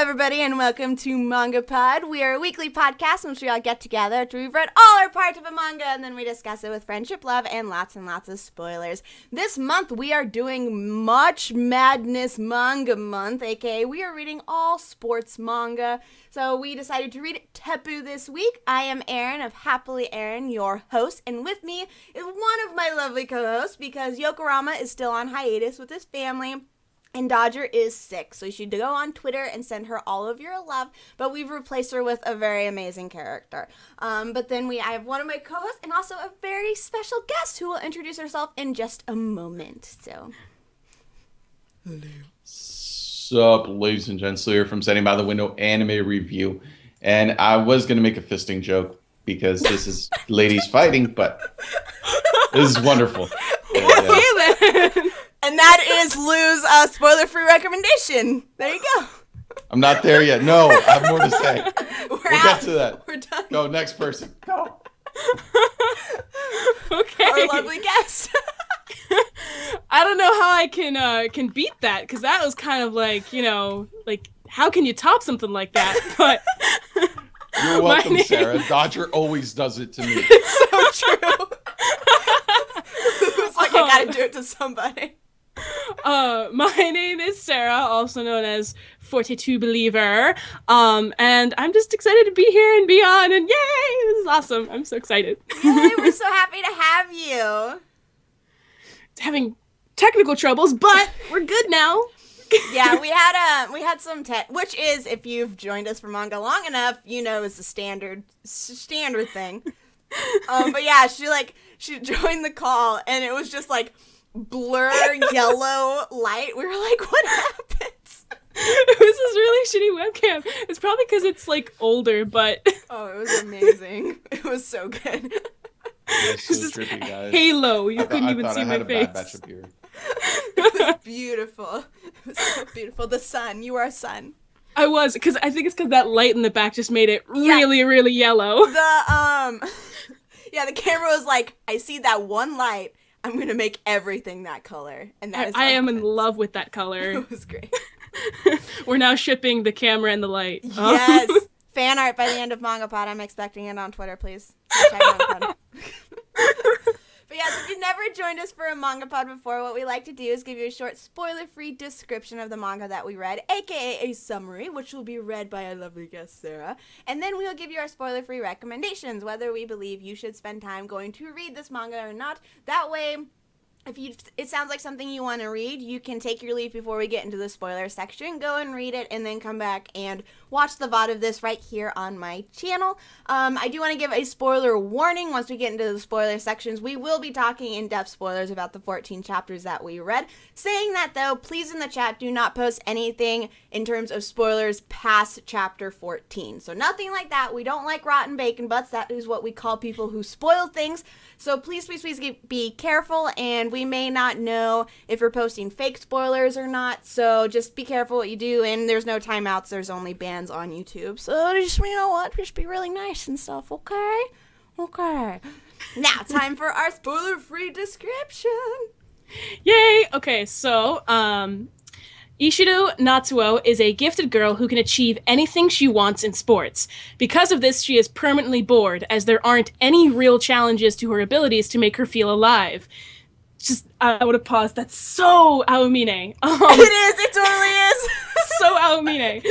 everybody, and welcome to MangaPod. We are a weekly podcast in which we all get together after we've read all our parts of a manga, and then we discuss it with friendship, love, and lots of spoilers. This month, we are doing Much Madness Manga Month, aka we are reading all sports manga. So we decided to read Teppuu this week. I am Erin of HappiLeeErin, your host, and with me is one of my lovely co-hosts, because Yokurama is still on hiatus with his family. And Dodger is sick, so you should go on Twitter and send her all of your love, but we've replaced her with a very amazing character. But then I have one of my co-hosts and also a very special guest who will introduce herself in just a moment. So, hello. Sup, ladies and gents, here from Setting by the Window Anime Review. And I was going to make a fisting joke because this is ladies fighting, but this is wonderful. And that is Lou's spoiler-free recommendation. There you go. I'm not there yet. No, I have more to say. We'll get to that. We're done. Go, next person. Go. Okay. Our lovely guest. I don't know how I can beat that, because that was kind of like, how can you top something like that? But you're welcome, Sarah. Dodger always does it to me. It's so true. It's like, I gotta do it to somebody. My name is Sarah, also known as 42Believer, and I'm just excited to be here and be on, and yay, this is awesome. I'm so excited. Yay, we're so happy to have you. Having technical troubles, but we're good now. Yeah, we had some which is, if you've joined us for manga long enough, you know is the standard thing. But yeah, she joined the call, and it was just like blur yellow light. We were like, what happens? It was this really shitty webcam. It's probably because it's like older, but oh, it was amazing. It was so good. It was so trippy, guys. Halo. You couldn't even see my face. I had a bad batch of beer. It was beautiful. It was so beautiful. The sun. You are a sun. I was, because I think it's because that light in the back just made it really, really yellow. The camera was like, I see that one light. I'm going to make everything that color. And that is I am in love with that color. It was great. We're now shipping the camera and the light. Yes. Fan art by the end of MangaPod. I'm expecting it on Twitter, please. But yeah, so if you've never joined us for a MangaPod before, what we like to do is give you a short spoiler-free description of the manga that we read, aka a summary, which will be read by our lovely guest, Sarah. And then we'll give you our spoiler-free recommendations, whether we believe you should spend time going to read this manga or not. That way, it sounds like something you want to read, you can take your leave before we get into the spoiler section, go and read it, and then come back and watch the VOD of this right here on my channel. I do want to give a spoiler warning. Once we get into the spoiler sections, we will be talking in-depth spoilers about the 14 chapters that we read. Saying that, though, please in the chat do not post anything in terms of spoilers past chapter 14. So nothing like that. We don't like rotten bacon butts. That is what we call people who spoil things. So please be careful, and we may not know if we're posting fake spoilers or not, so just be careful what you do, and there's no timeouts, there's only bans on YouTube, so just, just be really nice and stuff, okay? Okay. Now, time for our spoiler-free description. Yay! Okay, so, Ishido Natsuo is a gifted girl who can achieve anything she wants in sports. Because of this, she is permanently bored, as there aren't any real challenges to her abilities to make her feel alive. I would have paused. That's so Aomine. It totally is. So Aomine.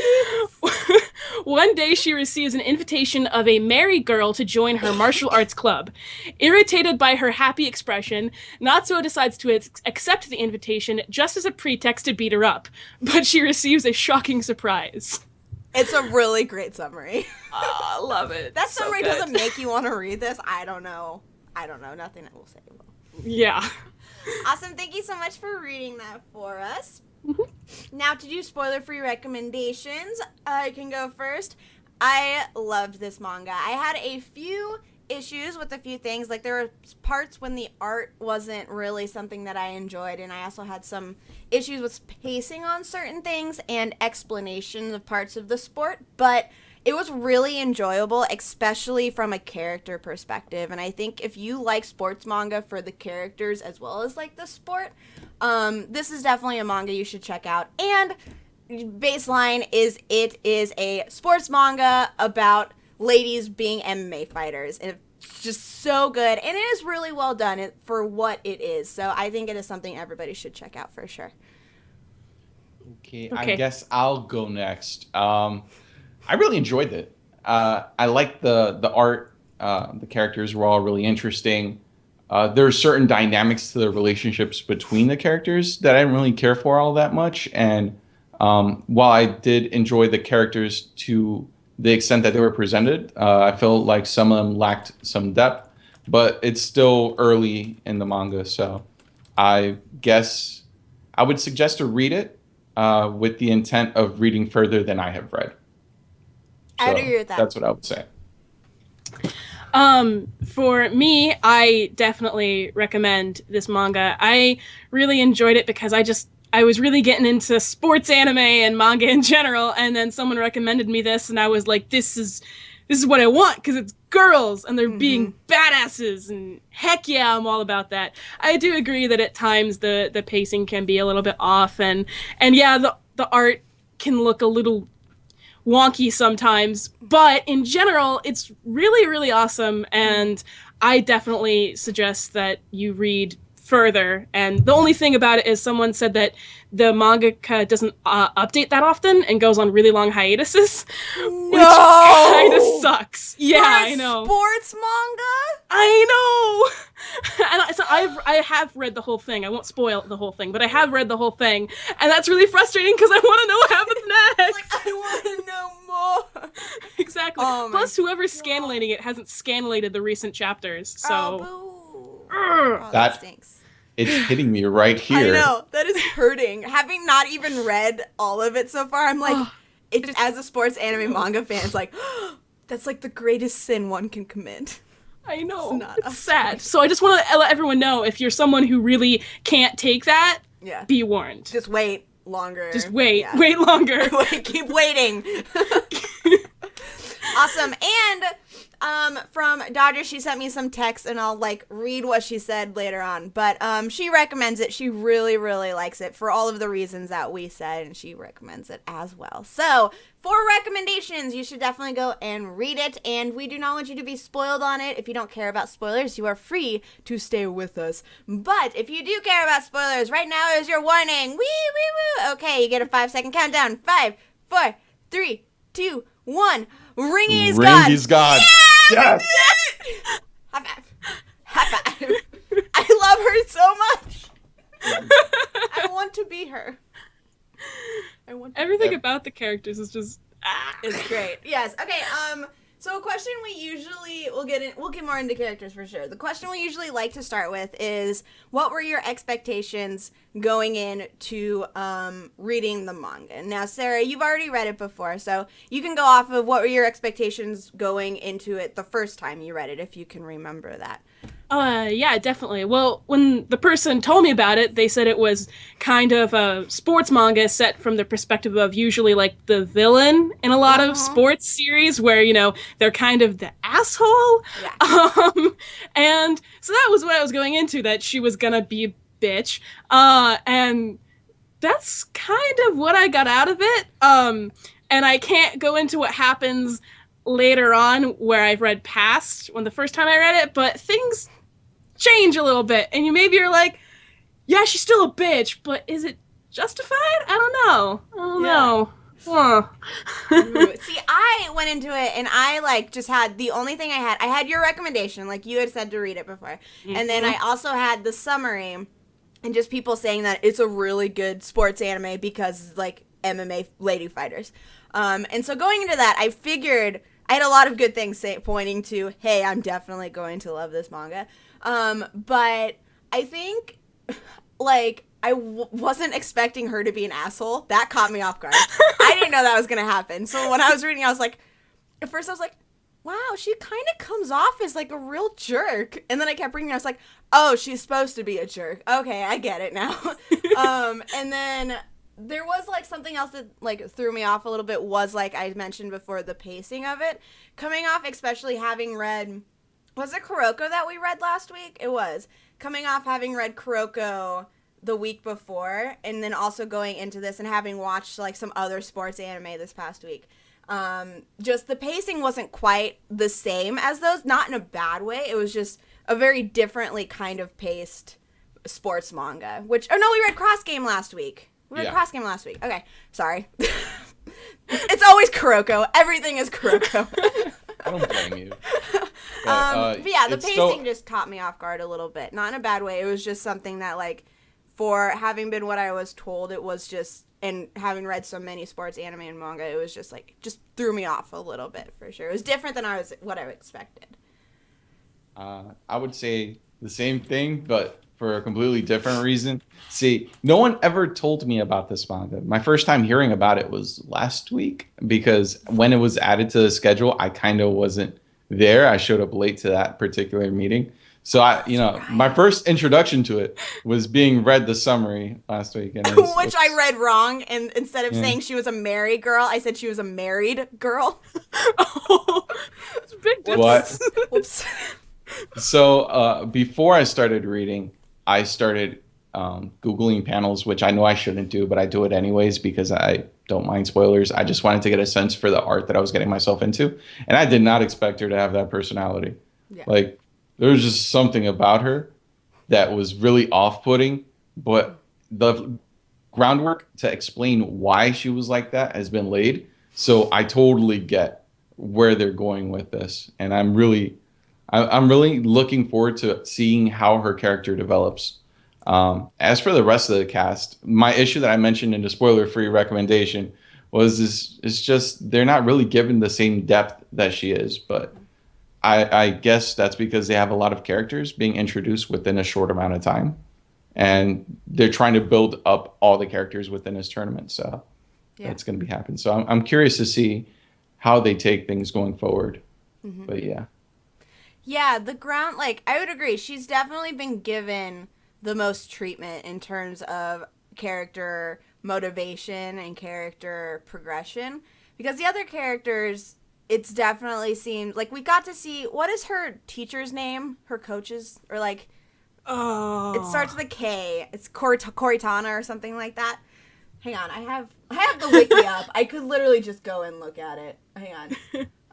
One day she receives an invitation of a married girl to join her martial arts club. Irritated by her happy expression, Natsuo decides to accept the invitation just as a pretext to beat her up, but she receives a shocking surprise. It's a really great summary. I love it. That summary doesn't make you want to read this. I don't know. Nothing I will say. Yeah. Awesome. Thank you so much for reading that for us. Mm-hmm. Now, to do spoiler-free recommendations, I can go first. I loved this manga. I had a few issues with a few things. Like, there were parts when the art wasn't really something that I enjoyed, and I also had some issues with pacing on certain things and explanations of parts of the sport, but it was really enjoyable, especially from a character perspective. And I think if you like sports manga for the characters as well as like the sport, this is definitely a manga you should check out. And baseline is it is a sports manga about ladies being MMA fighters. And it's just so good. And it is really well done for what it is. So I think it is something everybody should check out for sure. Okay, I guess I'll go next. I really enjoyed it. I liked the art. The characters were all really interesting. There are certain dynamics to the relationships between the characters that I didn't really care for all that much. And while I did enjoy the characters to the extent that they were presented, I felt like some of them lacked some depth. But it's still early in the manga, so I guess I would suggest to read it with the intent of reading further than I have read. I would agree with that. That's what I would say. For me, I definitely recommend this manga. I really enjoyed it because I was really getting into sports anime and manga in general, and then someone recommended me this, and I was like, this is what I want, because it's girls, and they're being badasses, and heck yeah, I'm all about that. I do agree that at times the pacing can be a little bit off, and yeah, the art can look a little wonky sometimes, but in general, it's really, really awesome, and I definitely suggest that you read further. And the only thing about it is someone said that the mangaka doesn't update that often and goes on really long hiatuses, which kind of sucks. Yeah, I know. Sports manga? I know. And so I have read the whole thing. I won't spoil the whole thing, but I have read the whole thing, and that's really frustrating because I want to know what happens next. Like, I want to know more. Exactly. Oh Plus, whoever's scanlating it hasn't scanlated the recent chapters, so. Oh, that stinks. It's hitting me right here. I know. That is hurting. Having not even read all of it so far, I'm like, it just, as a sports anime manga fan, it's like, that's like the greatest sin one can commit. I know. It's sad. So I just want to let everyone know, if you're someone who really can't take that, be warned. Just wait longer. Just wait. Yeah. Wait longer. Keep waiting. Awesome. And from Dodger, she sent me some text, and I'll read what she said later on. But she recommends it. She really, really likes it for all of the reasons that we said, and she recommends it as well. So, for recommendations, you should definitely go and read it. And we do not want you to be spoiled on it. If you don't care about spoilers, you are free to stay with us. But if you do care about spoilers, right now is your warning. Wee, wee, woo. Okay, you get a 5-second countdown. 5, 4, 3, 2, 1. Ringy's gone. Ringy's gone. Yeah, yes! High five. High five. I love her so much. I want to be her. Everything about the characters is just It's great. Yes. Okay, so a question we usually we'll get more into characters for sure. The question we usually like to start with is, what were your expectations going into reading the manga? Now, Sarah, you've already read it before, so you can go off of what were your expectations going into it the first time you read it, if you can remember that. Yeah, definitely. Well, when the person told me about it, they said it was kind of a sports manga set from the perspective of usually the villain in a lot of sports series, where, they're kind of the asshole. Yeah. And so that was what I was going into, that she was gonna be a bitch. And that's kind of what I got out of it. And I can't go into what happens later on where I've read past when the first time I read it, but things change a little bit, and you're like, yeah, she's still a bitch, but is it justified? I don't know. See, I went into it and I just had the only thing I had your recommendation, like you had said to read it before, and then I also had the summary and just people saying that it's a really good sports anime because MMA lady fighters, and so going into that, I figured I had a lot of good things pointing to, hey, I'm definitely going to love this manga. But I think, I wasn't expecting her to be an asshole. That caught me off guard. I didn't know that was going to happen. So when I was reading, I was like, at first I was like, wow, she kind of comes off as, a real jerk. And then I kept reading, I was like, oh, she's supposed to be a jerk. Okay, I get it now. And then there was something else that threw me off a little bit was I mentioned before, the pacing of it coming off, especially having read, was it Kuroko that we read last week? It was coming off having read Kuroko the week before, and then also going into this and having watched like some other sports anime this past week. Just the pacing wasn't quite the same as those, not in a bad way. It was just a very differently kind of paced sports manga, which, oh no, we read Cross Game last week. Cross Game last week. Okay, sorry. It's always Kuroko. Everything is Kuroko. I don't blame you. But yeah, the pacing just caught me off guard a little bit. Not in a bad way. It was just something that, like, for having been what I was told, it was just, and having read so many sports anime and manga, it was just like, just threw me off a little bit for sure. It was different than what I expected. I would say the same thing, but for a completely different reason. See, no one ever told me about this manga. My first time hearing about it was last week, because when it was added to the schedule, I kind of wasn't there. I showed up late to that particular meeting. So my first introduction to it was being read the summary last week. And which I read wrong, and instead of saying she was a married girl, I said she was a married girl. Oh, it's a big difference. What? Whoops. So before I started reading, I started Googling panels, which I know I shouldn't do, but I do it anyways because I don't mind spoilers. I just wanted to get a sense for the art that I was getting myself into. And I did not expect her to have that personality. Yeah. Like, there was just something about her that was really off-putting, but the groundwork to explain why she was like that has been laid. So I totally get where they're going with this. And I'm really looking forward to seeing how her character develops. As for the rest of the cast, my issue that I mentioned in the spoiler-free recommendation was it's just they're not really given the same depth that she is. But I guess that's because they have a lot of characters being introduced within a short amount of time. And they're trying to build up all the characters within this tournament. So that's going to be happening. So I'm curious to see how they take things going forward. Mm-hmm. But yeah. Yeah, I would agree. She's definitely been given the most treatment in terms of character motivation and character progression. Because the other characters, it's definitely seemed like we got to see, what is her teacher's name? Her coach's? Or like, it starts with a K. It's Koritana or something like that. Hang on, I have the wiki up. I could literally just go and look at it. Hang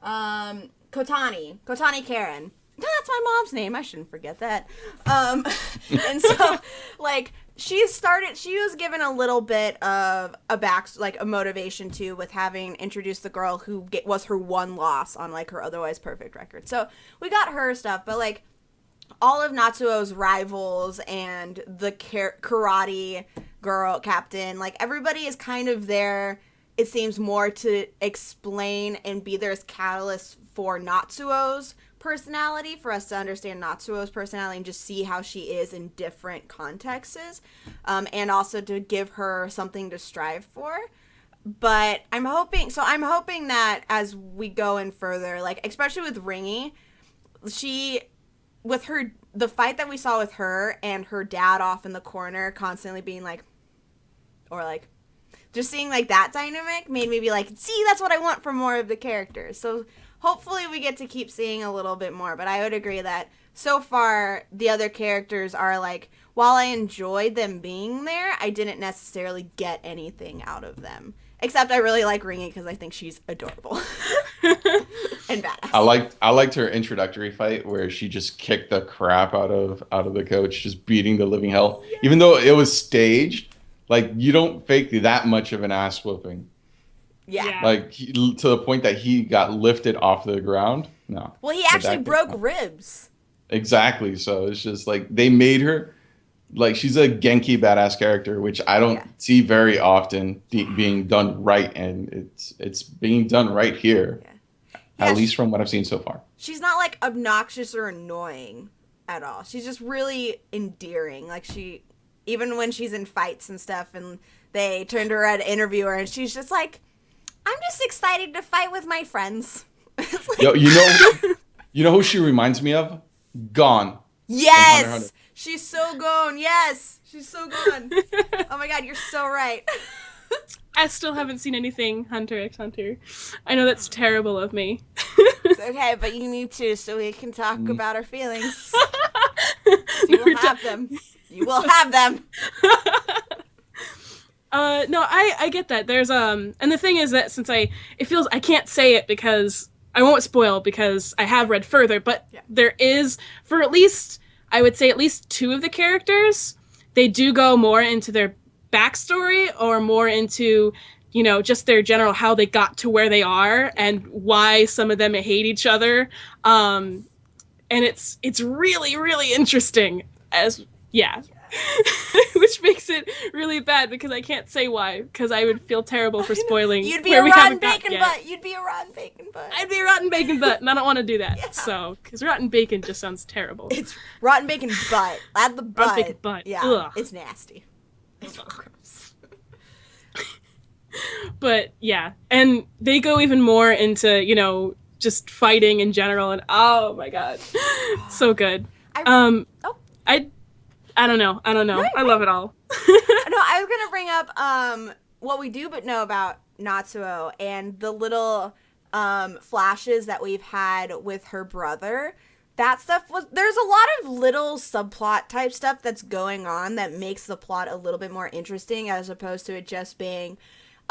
on. Kotani Karen. That's my mom's name. I shouldn't forget that. And so, like, she was given a little bit of a motivation too, with having introduced the girl who was her one loss on, like, her otherwise perfect record. So we got her stuff, but, like, all of Natsuo's rivals and the karate girl captain, like, everybody is kind of there, it seems, more to explain and be there as catalysts for Natsuo's personality, for us to understand Natsuo's personality and just see how she is in different contexts, and also to give her something to strive for. But I'm hoping that as we go in further, like, especially with Ringy, the fight that we saw with her and her dad off in the corner constantly being like, or like, just seeing, like, that dynamic made me be like, see, that's what I want for more of the characters. So hopefully we get to keep seeing a little bit more. But I would agree that so far the other characters are, like, while I enjoyed them being there, I didn't necessarily get anything out of them. Except I really like Ringy because I think she's adorable and badass. I liked her introductory fight where she just kicked the crap out of the coach, just beating the living hell. Yeah. Even though it was staged, like, you don't fake that much of an ass whooping. Yeah. Like, to the point that he got lifted off the ground. No. Well, he actually broke ribs. Exactly. So it's just like they made her, like, she's a Genki badass character, which I don't see very often being done right, and it's being done right here. Yeah. At least from what I've seen so far. She's not, like, obnoxious or annoying at all. She's just really endearing. Like, even when she's in fights and stuff and they turned her at an interviewer and she's just like, I'm just excited to fight with my friends. Like, yo, you know who she reminds me of? Gone. Yes! Hunter. She's so gone. Yes! She's so gone. Oh my god, you're so right. I still haven't seen anything Hunter x Hunter. I know that's terrible of me. It's okay, but you need to so we can talk about our feelings. You will have them. You will have them. No, I get that. There's and the thing is that since I can't say it because I won't spoil because I have read further, but there is, for at least I would say at least 2 of the characters, they do go more into their backstory or more into, you know, just their general how they got to where they are and why some of them hate each other. And it's really, really interesting which makes it really bad because I can't say why, because I would feel terrible for spoiling. You'd be a rotten bacon butt. You'd be a rotten bacon butt. I'd be a rotten bacon butt, and I don't want to do that. So, because rotten bacon just sounds terrible. It's rotten bacon butt. Add the butt. Rotten bacon butt. Yeah, ugh. it's nasty. It's gross. But yeah, and they go even more into, you know, just fighting in general, and oh my god, so good. I don't know. Right. I love it all. No, I was gonna bring up what we do but know about Natsuo and the little flashes that we've had with her brother. That stuff there's a lot of little subplot type stuff that's going on that makes the plot a little bit more interesting as opposed to it just being,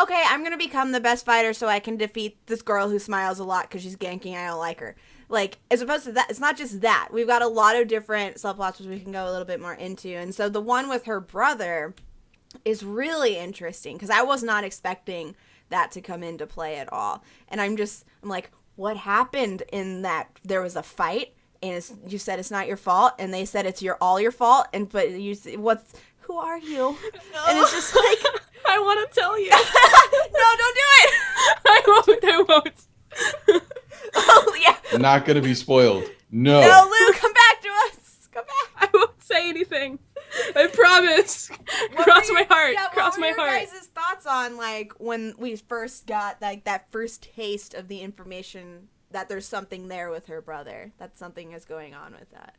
okay, I'm gonna become the best fighter so I can defeat this girl who smiles a lot because she's ganking, I don't like her. Like, as opposed to that, it's not just that. We've got a lot of different subplots which we can go a little bit more into. And so the one with her brother is really interesting because I was not expecting that to come into play at all. And I'm like, what happened in that? There was a fight and you said it's not your fault, and they said it's all your fault, but who are you? No. And it's just like, I want to tell you. No, don't do it. I won't. Oh yeah. Not gonna be spoiled. No. No, Lou, come back to us. Come back. I won't say anything. I promise. Cross my heart. Yeah, what were your heart. guys' thoughts on like when we first got like that first taste of the information that there's something there with her brother, that something is going on with that?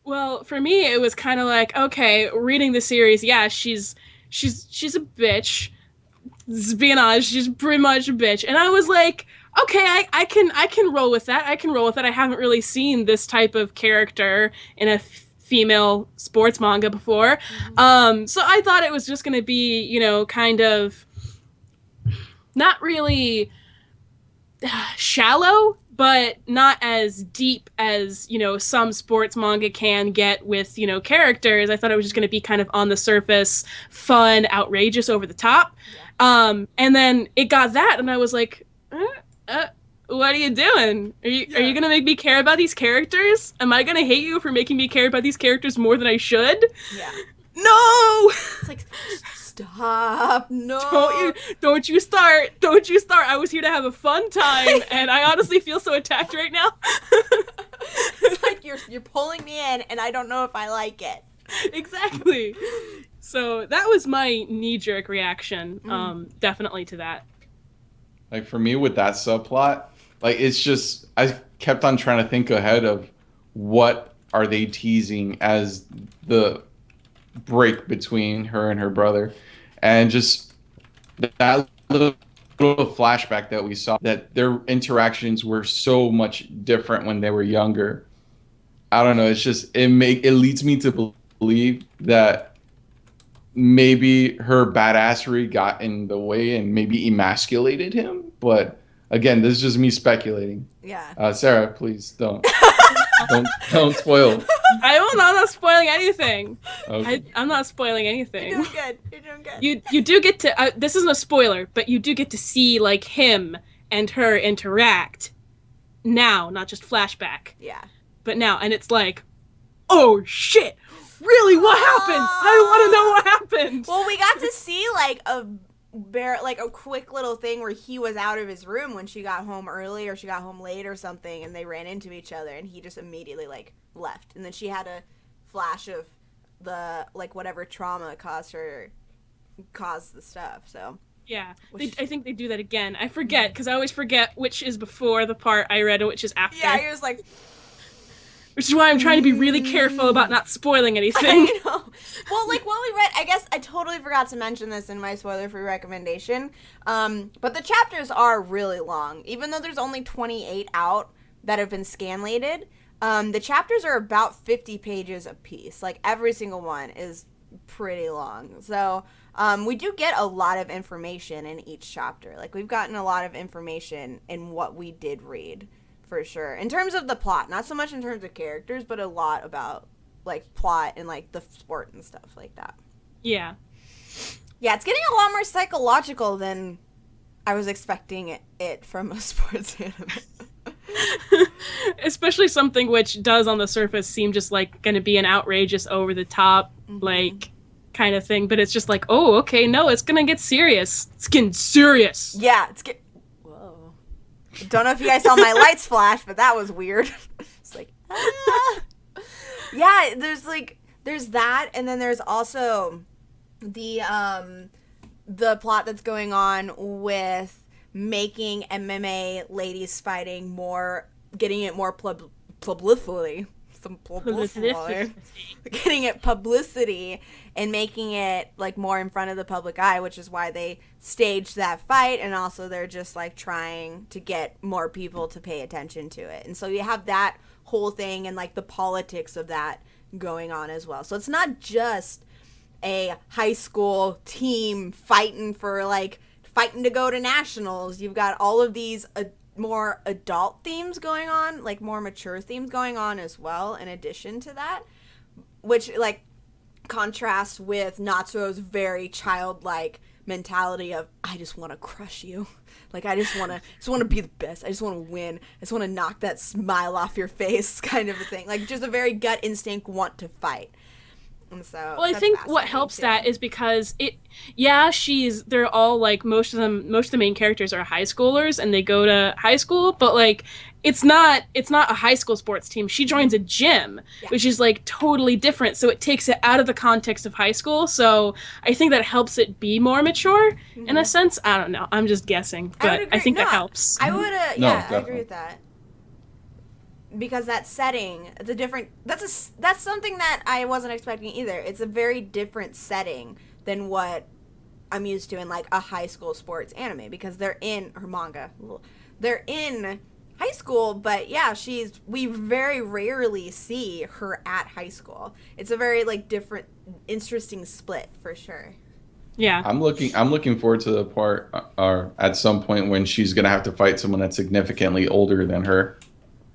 Well, for me, it was kind of like, okay, reading the series, yeah, she's a bitch. Being honest, she's pretty much a bitch, and I was like, okay, I can roll with that. I haven't really seen this type of character in a female sports manga before, so I thought it was just gonna be, you know, kind of not really shallow, but not as deep as, you know, some sports manga can get with, you know, characters. I thought it was just going to be kind of on the surface, fun, outrageous, over the top. Yeah. And then it got that, and I was like, what are you doing? Are you going to make me care about these characters? Am I going to hate you for making me care about these characters more than I should? Yeah. No! It's like, stop. No. Don't you start. I was here to have a fun time, and I honestly feel so attacked right now. It's like you're pulling me in, and I don't know if I like it. Exactly. So that was my knee-jerk reaction, definitely to that. Like, for me with that subplot, like, it's just, I kept on trying to think ahead of what are they teasing as the break between her and her brother, and just that little flashback that we saw, that their interactions were so much different when they were younger. I don't know, it's just it leads me to believe that maybe her badassery got in the way and maybe emasculated him, but again, this is just me speculating. Yeah. Sarah, please don't don't spoil. I'm not spoiling anything. Okay. I'm not spoiling anything. You're doing good. You do get to, this isn't a spoiler, but you do get to see, like, him and her interact now, not just flashback. Yeah. But now, and it's like, oh shit, really, what happened? I want to know what happened. Well, we got to see like a quick little thing where he was out of his room when she got home early or she got home late or something, and they ran into each other, and he just immediately like left, and then she had a flash of the like whatever trauma caused the stuff. So yeah, I think they do that again. I forget, because I always forget which is before the part I read and which is after. Yeah, he was like, which is why I'm trying to be really careful about not spoiling anything. I know. Well, like what we read, I guess I totally forgot to mention this in my spoiler-free recommendation, but the chapters are really long. Even though there's only 28 out that have been scanlated, The chapters are about 50 pages a piece. Like, every single one is pretty long. So, we do get a lot of information in each chapter. Like, we've gotten a lot of information in what we did read, for sure. In terms of the plot, not so much in terms of characters, but a lot about, like, plot and, like, the sport and stuff like that. Yeah. Yeah, it's getting a lot more psychological than I was expecting it from a sports anime. Especially something which does on the surface seem just like going to be an outrageous, over the top, like kind of thing, but it's just like, oh, okay, no, it's going to get serious. It's getting serious. Yeah, whoa. Don't know if you guys saw my lights flash, but that was weird. It's like, ah. Yeah, there's that, and then there's also the plot that's going on with making MMA ladies fighting more, getting it more publicity, getting it publicity and making it like more in front of the public eye, which is why they staged that fight, and also they're just like trying to get more people to pay attention to it. And so you have that whole thing and like the politics of that going on as well. So it's not just a high school team fighting to go to nationals. You've got all of these more adult themes going on, like more mature themes going on as well, in addition to that, which like contrasts with Natsuo's very childlike mentality of, I just want to crush you. Like, I just want to be the best. I just want to win. I just want to knock that smile off your face kind of a thing. Like, just a very gut instinct want to fight. And so, well, I think what helps that is because they're all like, most of the main characters are high schoolers and they go to high school, but like it's not a high school sports team. She joins a gym, which is like totally different. So it takes it out of the context of high school. So I think that helps it be more mature in a sense. I don't know. I'm just guessing, but I think that helps. I would, I agree with that. Because that setting, it's a different, that's something that I wasn't expecting either. It's a very different setting than what I'm used to in like a high school sports anime, because they're in her manga. They're in high school, but yeah, we very rarely see her at high school. It's a very like different, interesting split for sure. Yeah. I'm looking forward to the part or at some point when she's going to have to fight someone that's significantly older than her.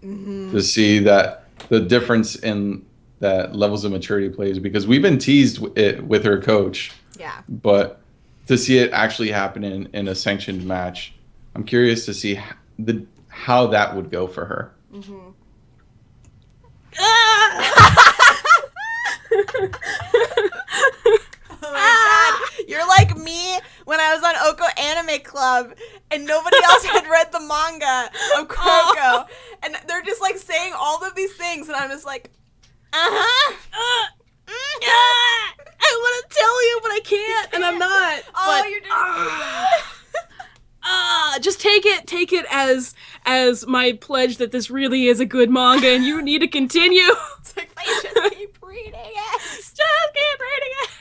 To see that the difference in that levels of maturity plays, because we've been teased it with her coach. Yeah. But to see it actually happen in a sanctioned match, I'm curious to see how that would go for her. Oh my god, you're like me when I was on Oko Anime Club and nobody else had read the manga of Kuroko, and they're just like saying all of these things, and I'm just like, I want to tell you, but I can't, and I'm not. Oh, but, you're doing just take it as my pledge that this really is a good manga, and you need to continue. It's like, please just keep reading it. Just keep reading it.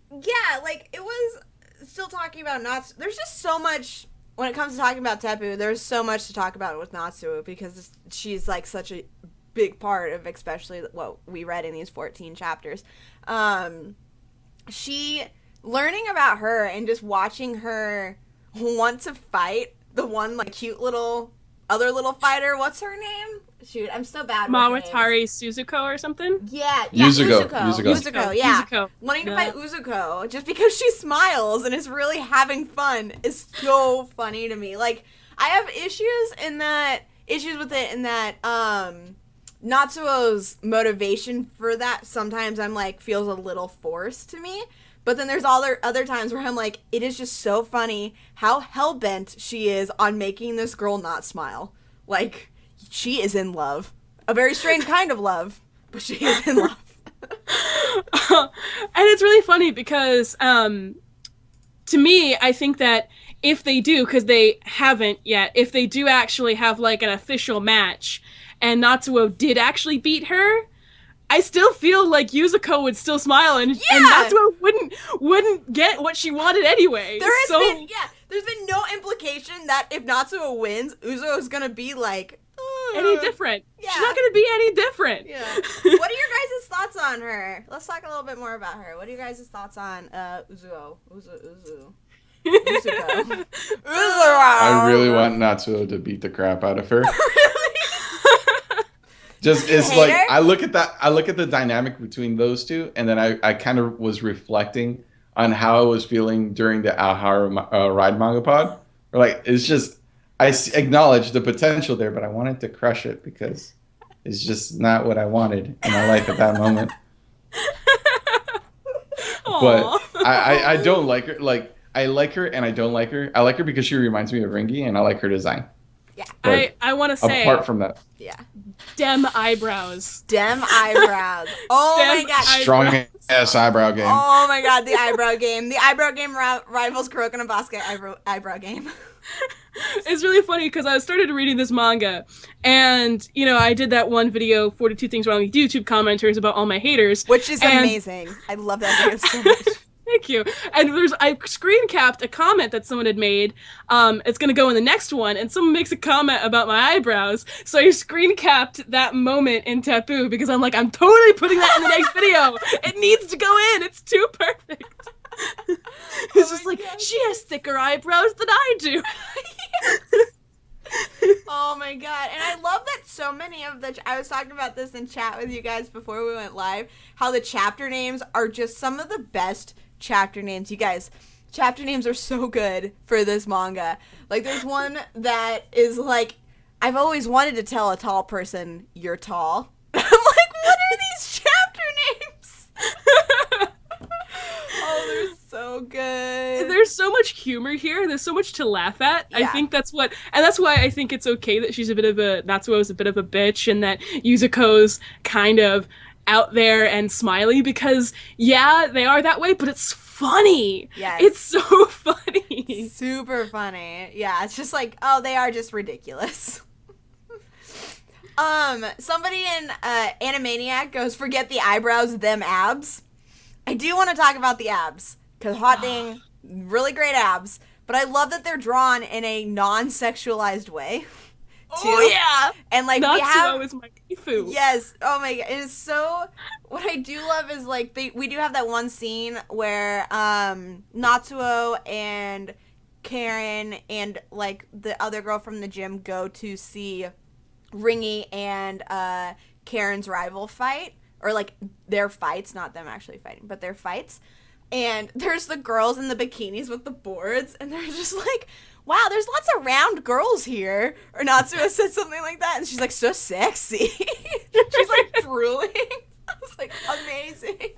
Yeah, like, it was still talking about Natsuo. There's just so much, when it comes to talking about Teppuu, there's so much to talk about with Natsuo, because she's, like, such a big part of especially what we read in these 14 chapters. Learning about her and just watching her want to fight the one, like, cute other little fighter, what's her name? Shoot, I'm so bad with Mawatari Suzuko or something? Yeah, Uzuko, yeah. Uzuko. Wanting to fight Uzuko just because she smiles and is really having fun is so funny to me. Like, I have issues with it in that Natsuo's motivation for that sometimes I'm like feels a little forced to me. But then there's other times where I'm like, it is just so funny how hell-bent she is on making this girl not smile. Like, she is in love. A very strange kind of love, but she is in love. And it's really funny because, to me, I think that if they do, because they haven't yet, if they do actually have, like, an official match, and Natsuo did actually beat her, I still feel like Yuzuko would still smile, and Natsuo wouldn't get what she wanted anyway. there's been no implication that if Natsuo wins, Uzo is gonna be like any different. Yeah. She's not going to be any different. Yeah. What are your guys' thoughts on her? Let's talk a little bit more about her. What are your guys' thoughts on Uzuo? Uzuko. I really want Natsuo to beat the crap out of her. Just it's like her? I look at the dynamic between those two, and then I kind of was reflecting on how I was feeling during the Alhara ride manga pod. Like it's just acknowledge the potential there, but I wanted to crush it because it's just not what I wanted in my life at that moment. But I don't like her. Like I like her and I don't like her. I like her because she reminds me of Ringy, and I like her design. Yeah. But I want to say, apart from that, yeah, dem eyebrows. Dem eyebrows. Oh my god. Strong ass eyebrow game. Oh my god, the eyebrow game. The eyebrow game rivals Kuroko no Basket eyebrow game. It's really funny because I started reading this manga, and I did that one video, 42 Things Wrong with YouTube commenters about all my haters, which is amazing. I love that video so much. Thank you. And I screen capped a comment that someone had made. It's gonna go in the next one, and someone makes a comment about my eyebrows. So I screen capped that moment in Teppuu because I'm like, I'm totally putting that in the next video. It needs to go in. It's too perfect. It's just like, God. She has thicker eyebrows than I do. Oh my god. And I love that so many of I was talking about this in chat with you guys before we went live, how the chapter names are just some of the best chapter names. You guys, chapter names are so good for this manga. Like there's one that is like, I've always wanted to tell a tall person you're tall. I'm like, what are these chapter names? Oh, they're so good. There's so much humor here. There's so much to laugh at. Yeah. I think that's why I think it's okay that Natsuo's a bit of a bitch, and that Yuzuko's kind of out there and smiley, because yeah, they are that way, but it's funny. Yes. It's so funny. Super funny. Yeah, it's just like, oh, they are just ridiculous. Somebody in Animaniac goes, forget the eyebrows, them abs. I do want to talk about the abs, because hot dang, really great abs, but I love that they're drawn in a non-sexualized way. Too. Oh yeah, and like Natsuo is my waifu. Yes, oh my god, it is so. What I do love is like we do have that one scene where Natsuo and Karen and like the other girl from the gym go to see Ringy and Karen's rival fight, or like their fights, not them actually fighting, but their fights. And there's the girls in the bikinis with the boards, and they're just like, wow, there's lots of round girls here. Or Natsuo said something like that, and she's like, so sexy. She's like drooling. I was like, amazing.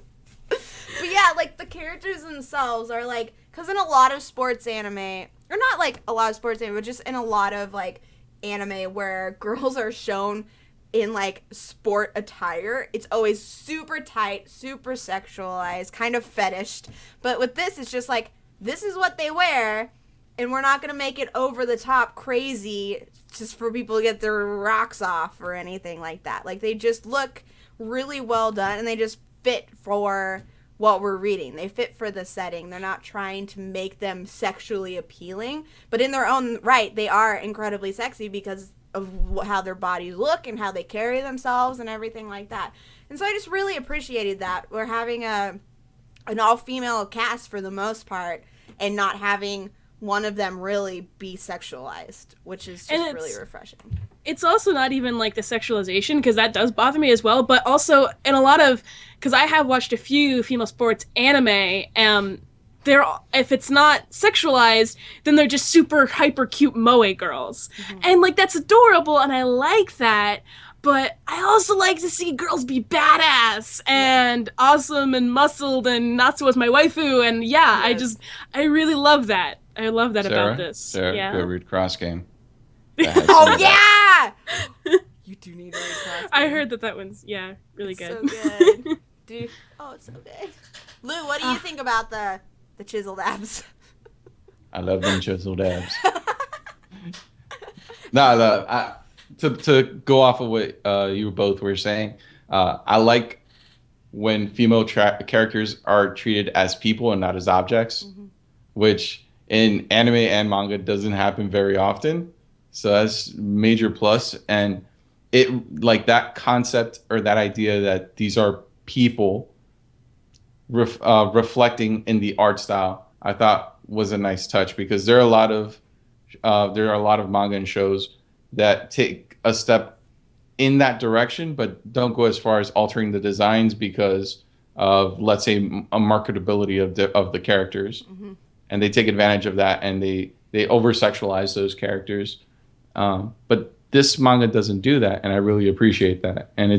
But yeah, like the characters themselves are like, because in a lot of sports anime, or not like a lot of sports anime, but just in a lot of like anime where girls are shown in like sport attire, it's always super tight, super sexualized, kind of fetished. But with this, it's just like, this is what they wear, and we're not gonna make it over the top crazy just for people to get their rocks off or anything like that. Like they just look really well done, and they just fit for what we're reading. They fit for the setting. They're not trying to make them sexually appealing, but in their own right, they are incredibly sexy because of how their bodies look and how they carry themselves and everything like that. And so I just really appreciated that. We're having an all-female cast for the most part, and not having one of them really be sexualized, which is just really refreshing. It's also not even like the sexualization, because that does bother me as well, but also in a lot of, because I have watched a few female sports anime, if it's not sexualized, then they're just super hyper cute moe girls. Mm-hmm. And like that's adorable, and I like that, but I also like to see girls be badass and awesome and muscled, and Natsuo's my waifu, and yes. I really love that. I love that about this. Sarah, go read Cross Game. Oh yeah! You do need to read Cross Game. I heard that one's really it's good. So good. Dude, it's so good. Lou, what do you think about the chiseled abs? I love them chiseled abs. No, to go off of what you both were saying, I like when female characters are treated as people and not as objects, mm-hmm. which in anime and manga doesn't happen very often. So that's major plus. And it like that concept or that idea that these are people reflecting in the art style, I thought was a nice touch because there are a lot of manga and shows that take a step in that direction, but don't go as far as altering the designs because of, let's say, a marketability of the characters, and they take advantage of that and they over sexualize those characters. But this manga doesn't do that, and I really appreciate that. And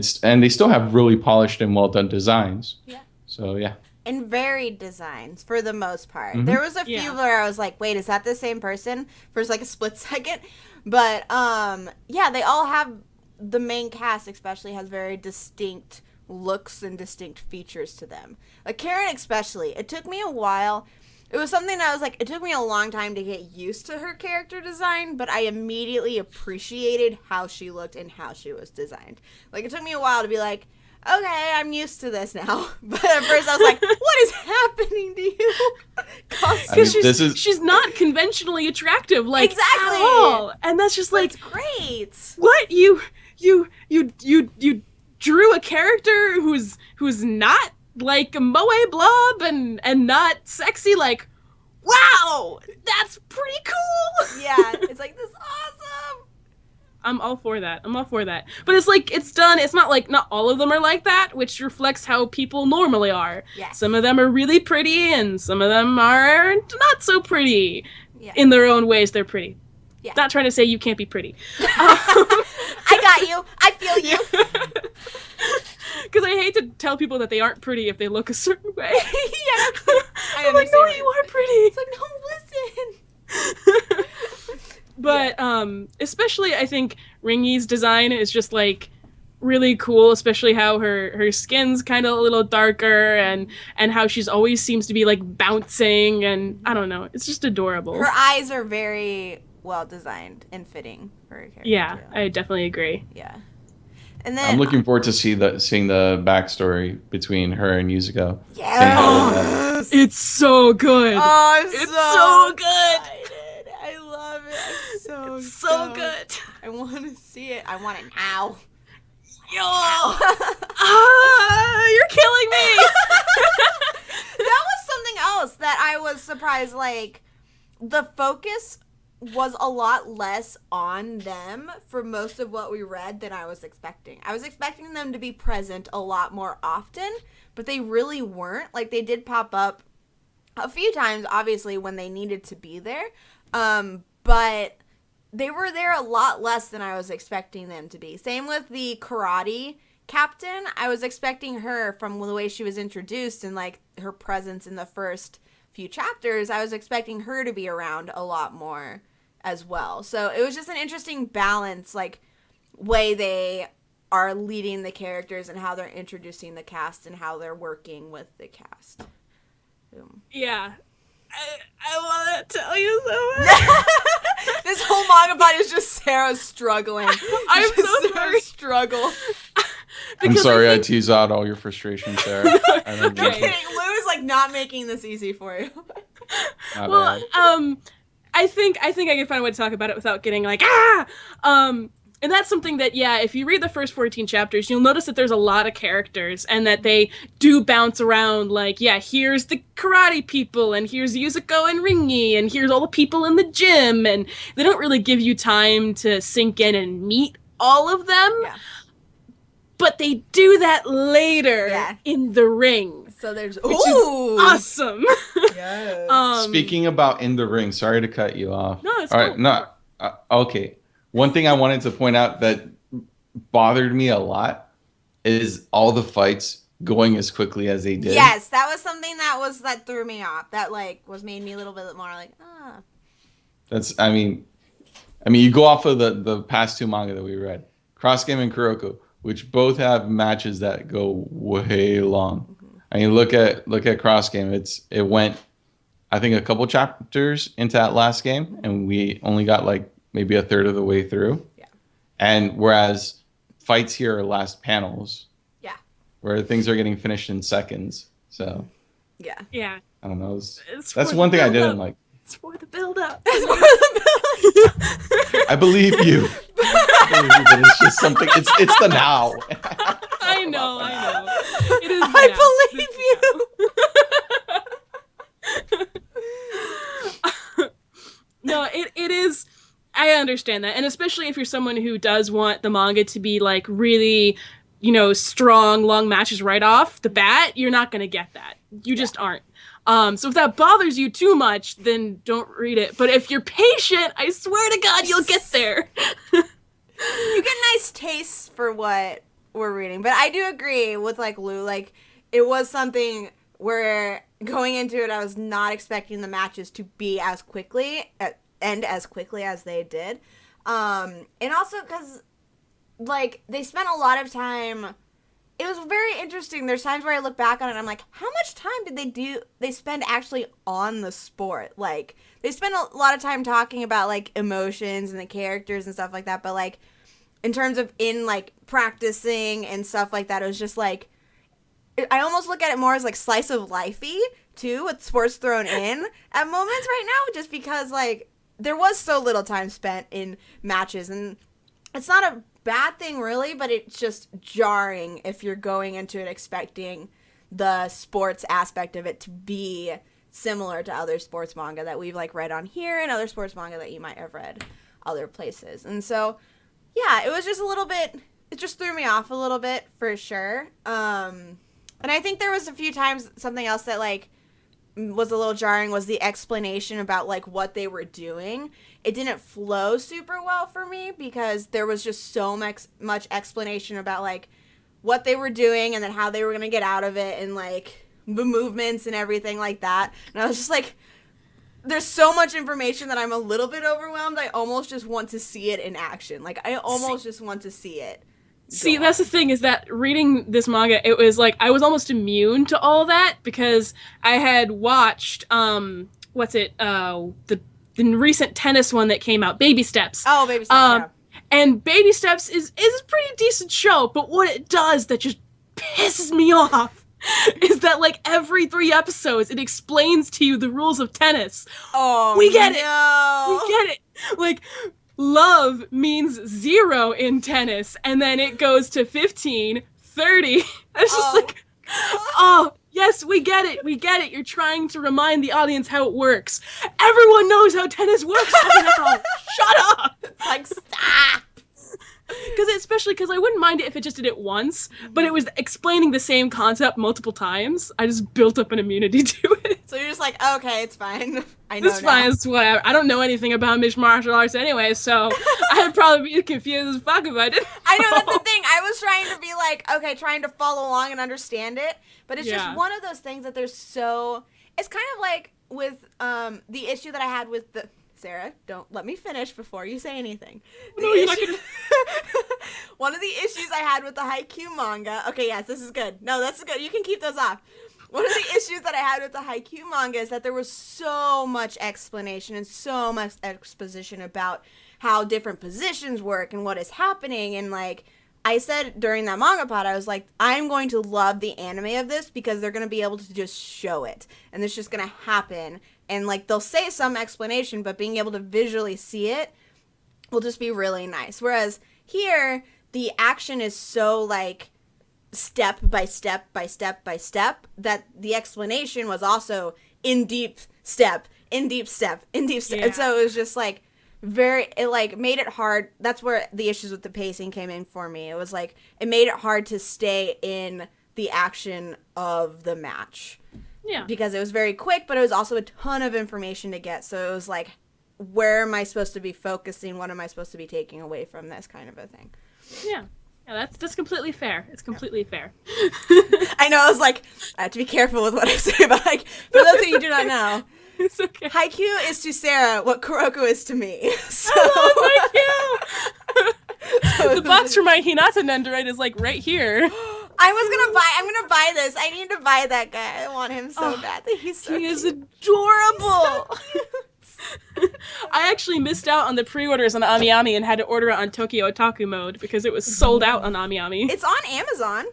they still have really polished and well done designs. Yeah. So yeah. And varied designs for the most part. Mhm. There was a few where I was like, wait, is that the same person? For like a split second. But yeah, they all have, the main cast especially has very distinct looks and distinct features to them. Like Karen especially. It took me a while. It was something that I was like, it took me a long time to get used to her character design, but I immediately appreciated how she looked and how she was designed. Like, it took me a while to be like, okay, I'm used to this now. But at first I was like, what is happening to you? Because she's not conventionally attractive, like, exactly. at all. And that's just like, it's great. What? You drew a character who's not like a moe blob and not sexy, like, wow, that's pretty cool. Yeah, it's like, this is awesome. I'm all for that. But it's like, it's done. It's not like, not all of them are like that, which reflects how people normally are. Yes. Some of them are really pretty and some of them are not so pretty. Yeah. In their own ways, they're pretty. Yeah. Not trying to say you can't be pretty. I got you. I feel you. Because I hate to tell people that they aren't pretty if they look a certain way. Yeah, I'm like, no, you are pretty. It's like, no, listen. But especially I think Ringy's design is just like really cool, especially how her skin's kind of a little darker and how she's always seems to be like bouncing, and I don't know, it's just adorable. Her eyes are very well designed and fitting for her character. Yeah, too. I dedefinitely agree. Yeah. And then I'm looking forward to seeing the backstory between her and Yuzuko. Yes! It's so good. Oh, it's so good. Excited. I love it. I'm so It's so good. I want to see it. I want it now. Yo! You're killing me. That was something else that I was surprised. Like, the focus was a lot less on them for most of what we read than I was expecting. I was expecting them to be present a lot more often, but they really weren't. Like, they did pop up a few times, obviously, when they needed to be there, but they were there a lot less than I was expecting them to be. Same with the karate captain. I was expecting her, from the way she was introduced and, like, her presence in the first few chapters, I was expecting her to be around a lot more as well. So it was just an interesting balance, like, way they are leading the characters and how they're introducing the cast and how they're working with the cast. Yeah. I want to tell you so much. This whole MangaPod is just Sarah struggling. I'm so Sarah sorry. Struggle. I'm sorry I tease out all your frustration, Sarah. I I'm kidding. Lou is like not making this easy for you. Well, I think I can find a way to talk about it without getting like and that's something that, yeah, if you read the first 14 chapters, you'll notice that there's a lot of characters and that they do bounce around. Like, yeah, here's the karate people, and here's Yuzuko and Ringy, and here's all the people in the gym, and they don't really give you time to sink in and meet all of them. Yeah. But they do that later in the ring. So there's which is awesome. Yes. Speaking about in the ring, sorry to cut you off. No, it's all cool. right. No, okay. One thing I wanted to point out that bothered me a lot is all the fights going as quickly as they did. Yes, that was something that threw me off. That like made me a little bit more like, That's I mean you go off of the past two manga that we read, Cross Game and Kuroko, which both have matches that go way long. Mm-hmm. I mean, look at Cross Game. It went, I think, a couple chapters into that last game, and we only got like maybe a third of the way through. Yeah. And whereas fights here are last panels. Yeah. Where things are getting finished in seconds. So. Yeah. Yeah. I don't know. That's one thing I didn't like. It's for the build-up. I believe you. But it's just something. It's the now. I know. It is. I believe you. No, it is. I understand that, and especially if you're someone who does want the manga to be like really, strong, long matches right off the bat, you're not gonna get that. You just aren't. So if that bothers you too much, then don't read it. But if you're patient, I swear to God, you'll get there. You get nice tastes for what we're reading. But I do agree with, like, Lou. Like, it was something where going into it, I was not expecting the matches to be as quickly, end as quickly as they did. And also because, like, they spent a lot of time... It was very interesting. There's times where I look back on it and I'm like, how much time did they spend actually on the sport? Like, they spent a lot of time talking about, like, emotions and the characters and stuff like that, but, like, in terms of like, practicing and stuff like that, it was just, like, I almost look at it more as, like, slice of lifey, too, with sports thrown in at moments right now, just because, like, there was so little time spent in matches, and it's not a bad thing really, but it's just jarring if you're going into it expecting the sports aspect of it to be similar to other sports manga that we've like read on here and other sports manga that you might have read other places. And so yeah, it was just a little bit, it just threw me off a little bit for sure. And I think there was a few times something else that like was a little jarring was the explanation about like what they were doing. It didn't flow super well for me because there was just so much explanation about like what they were doing and then how they were going to get out of it and like the movements and everything like that. And I was just like, there's so much information that I'm a little bit overwhelmed. I almost just want to see it in action. Like I almost just want to see it. See, that's the thing, is that reading this manga, it was like, I was almost immune to all that, because I had watched, the recent tennis one that came out, Baby Steps. Oh, Baby Steps, yeah. And Baby Steps is a pretty decent show, but what it does that just pisses me off is that, like, every 3 episodes, it explains to you the rules of tennis. Oh, We get no. it! We get it! Like... Love means 0 in tennis, and then it goes to 15, 30. It's just like, oh, yes, we get it. You're trying to remind the audience how it works. Everyone knows how tennis works by now. Shut up. It's like, stop. Especially because I wouldn't mind it if it just did it once, but it was explaining the same concept multiple times. I just built up an immunity to it. So you're just like, okay, it's fine. I know It's fine, it's whatever. I don't know anything about mixed martial arts anyway, so I'd probably be confused as fuck if I did. I know, that's the thing. I was trying to be like, okay, trying to follow along and understand it, but it's just one of those things that there's so... It's kind of like with the issue that I had with the... Sarah, don't let me finish before you say anything. No, you're not gonna... One of the issues I had with the Haikyuu manga... Okay, yes, this is good. No, that's good. You can keep those off. One of the issues that I had with the Haikyuu manga is that there was so much explanation and so much exposition about how different positions work and what is happening. And, like, I said during that MangaPod, I was like, I'm going to love the anime of this because they're going to be able to just show it. And it's just going to happen. And, like, they'll say some explanation, but being able to visually see it will just be really nice. Whereas here, the action is so, like, step by step by step by step that the explanation was also in deep step, in deep step, in deep step. Yeah. And so it was just, like, it, like, made it hard. That's where the issues with the pacing came in for me. It was, like, it made it hard to stay in the action of the match. Yeah. Because it was very quick, but it was also a ton of information to get. So it was like, where am I supposed to be focusing? What am I supposed to be taking away from this kind of a thing? Yeah. Yeah, that's completely fair. It's completely fair. I know, I was like, I have to be careful with what I say, but like, for those of you who do not know, It's okay. Haikyuu is to Sarah what Kuroko is to me. So, Oh, thank you! The box for my Hinata Nendorite is like right here. I'm gonna buy this. I need to buy that guy. I want him so bad. He's so He is cute. adorable! He's so I actually missed out on the pre-orders on AmiAmi and had to order it on Tokyo Otaku mode because it was sold out on AmiAmi. It's on Amazon.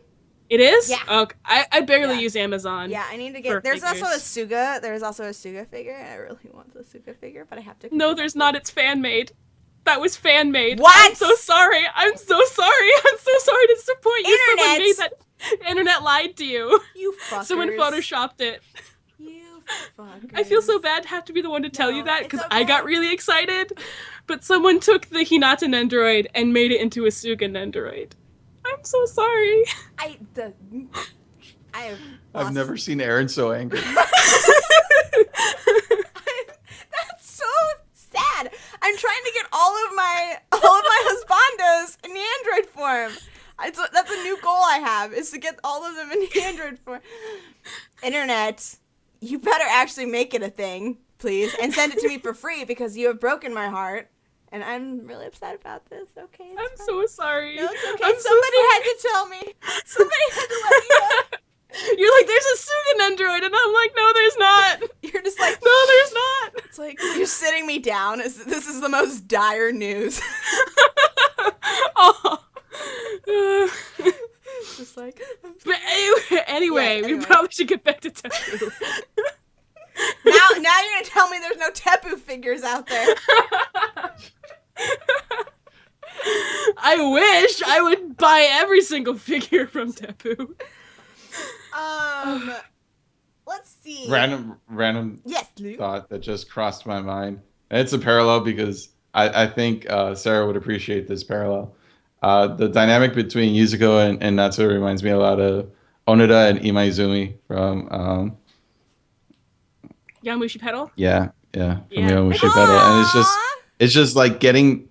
It is? Yeah. Oh, I barely Yeah. use Amazon. Yeah, I need to for get. There's also a figures. Suga. There's also a Suga figure, and I really want the Suga figure, but I have to. No, there's not. It's fan made. That was fan made. What? I'm so sorry. I'm so sorry. I'm so sorry to disappoint you. Someone made Internet! that. Internet lied to you. You fuckers. Someone photoshopped it. You fuckers. I feel so bad to have to be the one to tell you No, that it's because okay. I got really excited, but someone took the Hinata Nendoroid and made it into a Suga Nendoroid. I'm so sorry. I've never seen Aaron so angry. That's so sad. I'm trying to get all of my husbandos in the Android form. That's a new goal I have, is to get all of them in the Android form. Internet, you better actually make it a thing, please, and send it to me for free because you have broken my heart. And I'm really upset about this. Okay, I'm fine. so sorry. No, it's okay. I'm so Somebody sorry. had to tell me. Somebody had to let me know. You're like, there's a Suga Nendoroid, and I'm like, no, there's not. You're just like, No, there's not. it's like you're sitting me down. This is the most dire news. Oh. Just like, But anyway, Yes, we anyway. probably should get back to Teppuu. now you're gonna tell me there's no Teppuu figures out there. I wish I would buy every single figure from Teppuu. Let's see. Random Yes, Luke. thought that just crossed my mind. And it's a parallel because I think Sarah would appreciate this parallel. The dynamic between Yuzuko and Natsuo reminds me a lot of Onoda and Imaizumi from Yamushi Pedal? from Yeah. Yomushi Pedal, and it's just like getting.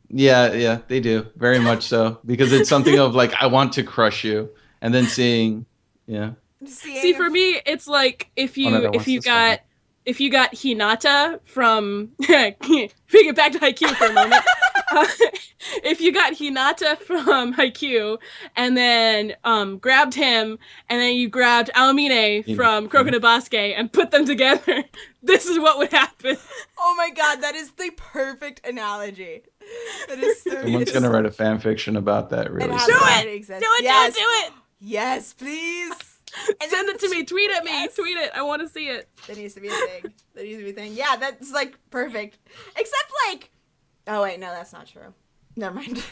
Yeah, they do very much so because it's something of like I want to crush you, and then seeing, See, for me, it's like if you Onoda wants this one. if you got Hinata from bring it back to Haikyuu for a moment. If you got Hinata from Haikyuu and then grabbed him and then you grabbed Aomine from Kuroko no Basket and put them together, this is what would happen. Oh my god, that is the perfect analogy. That is so Someone's gonna write a fan fiction about that really has soon. Do already it! exists. Do it, Yes. do it! Yes, please. And Send then- it to me, tweet at me, Yes. tweet it. I want to see it. That needs to be a thing. That needs to be a thing. Yeah, that's like perfect. Except like, oh wait, no, that's not true. Never mind.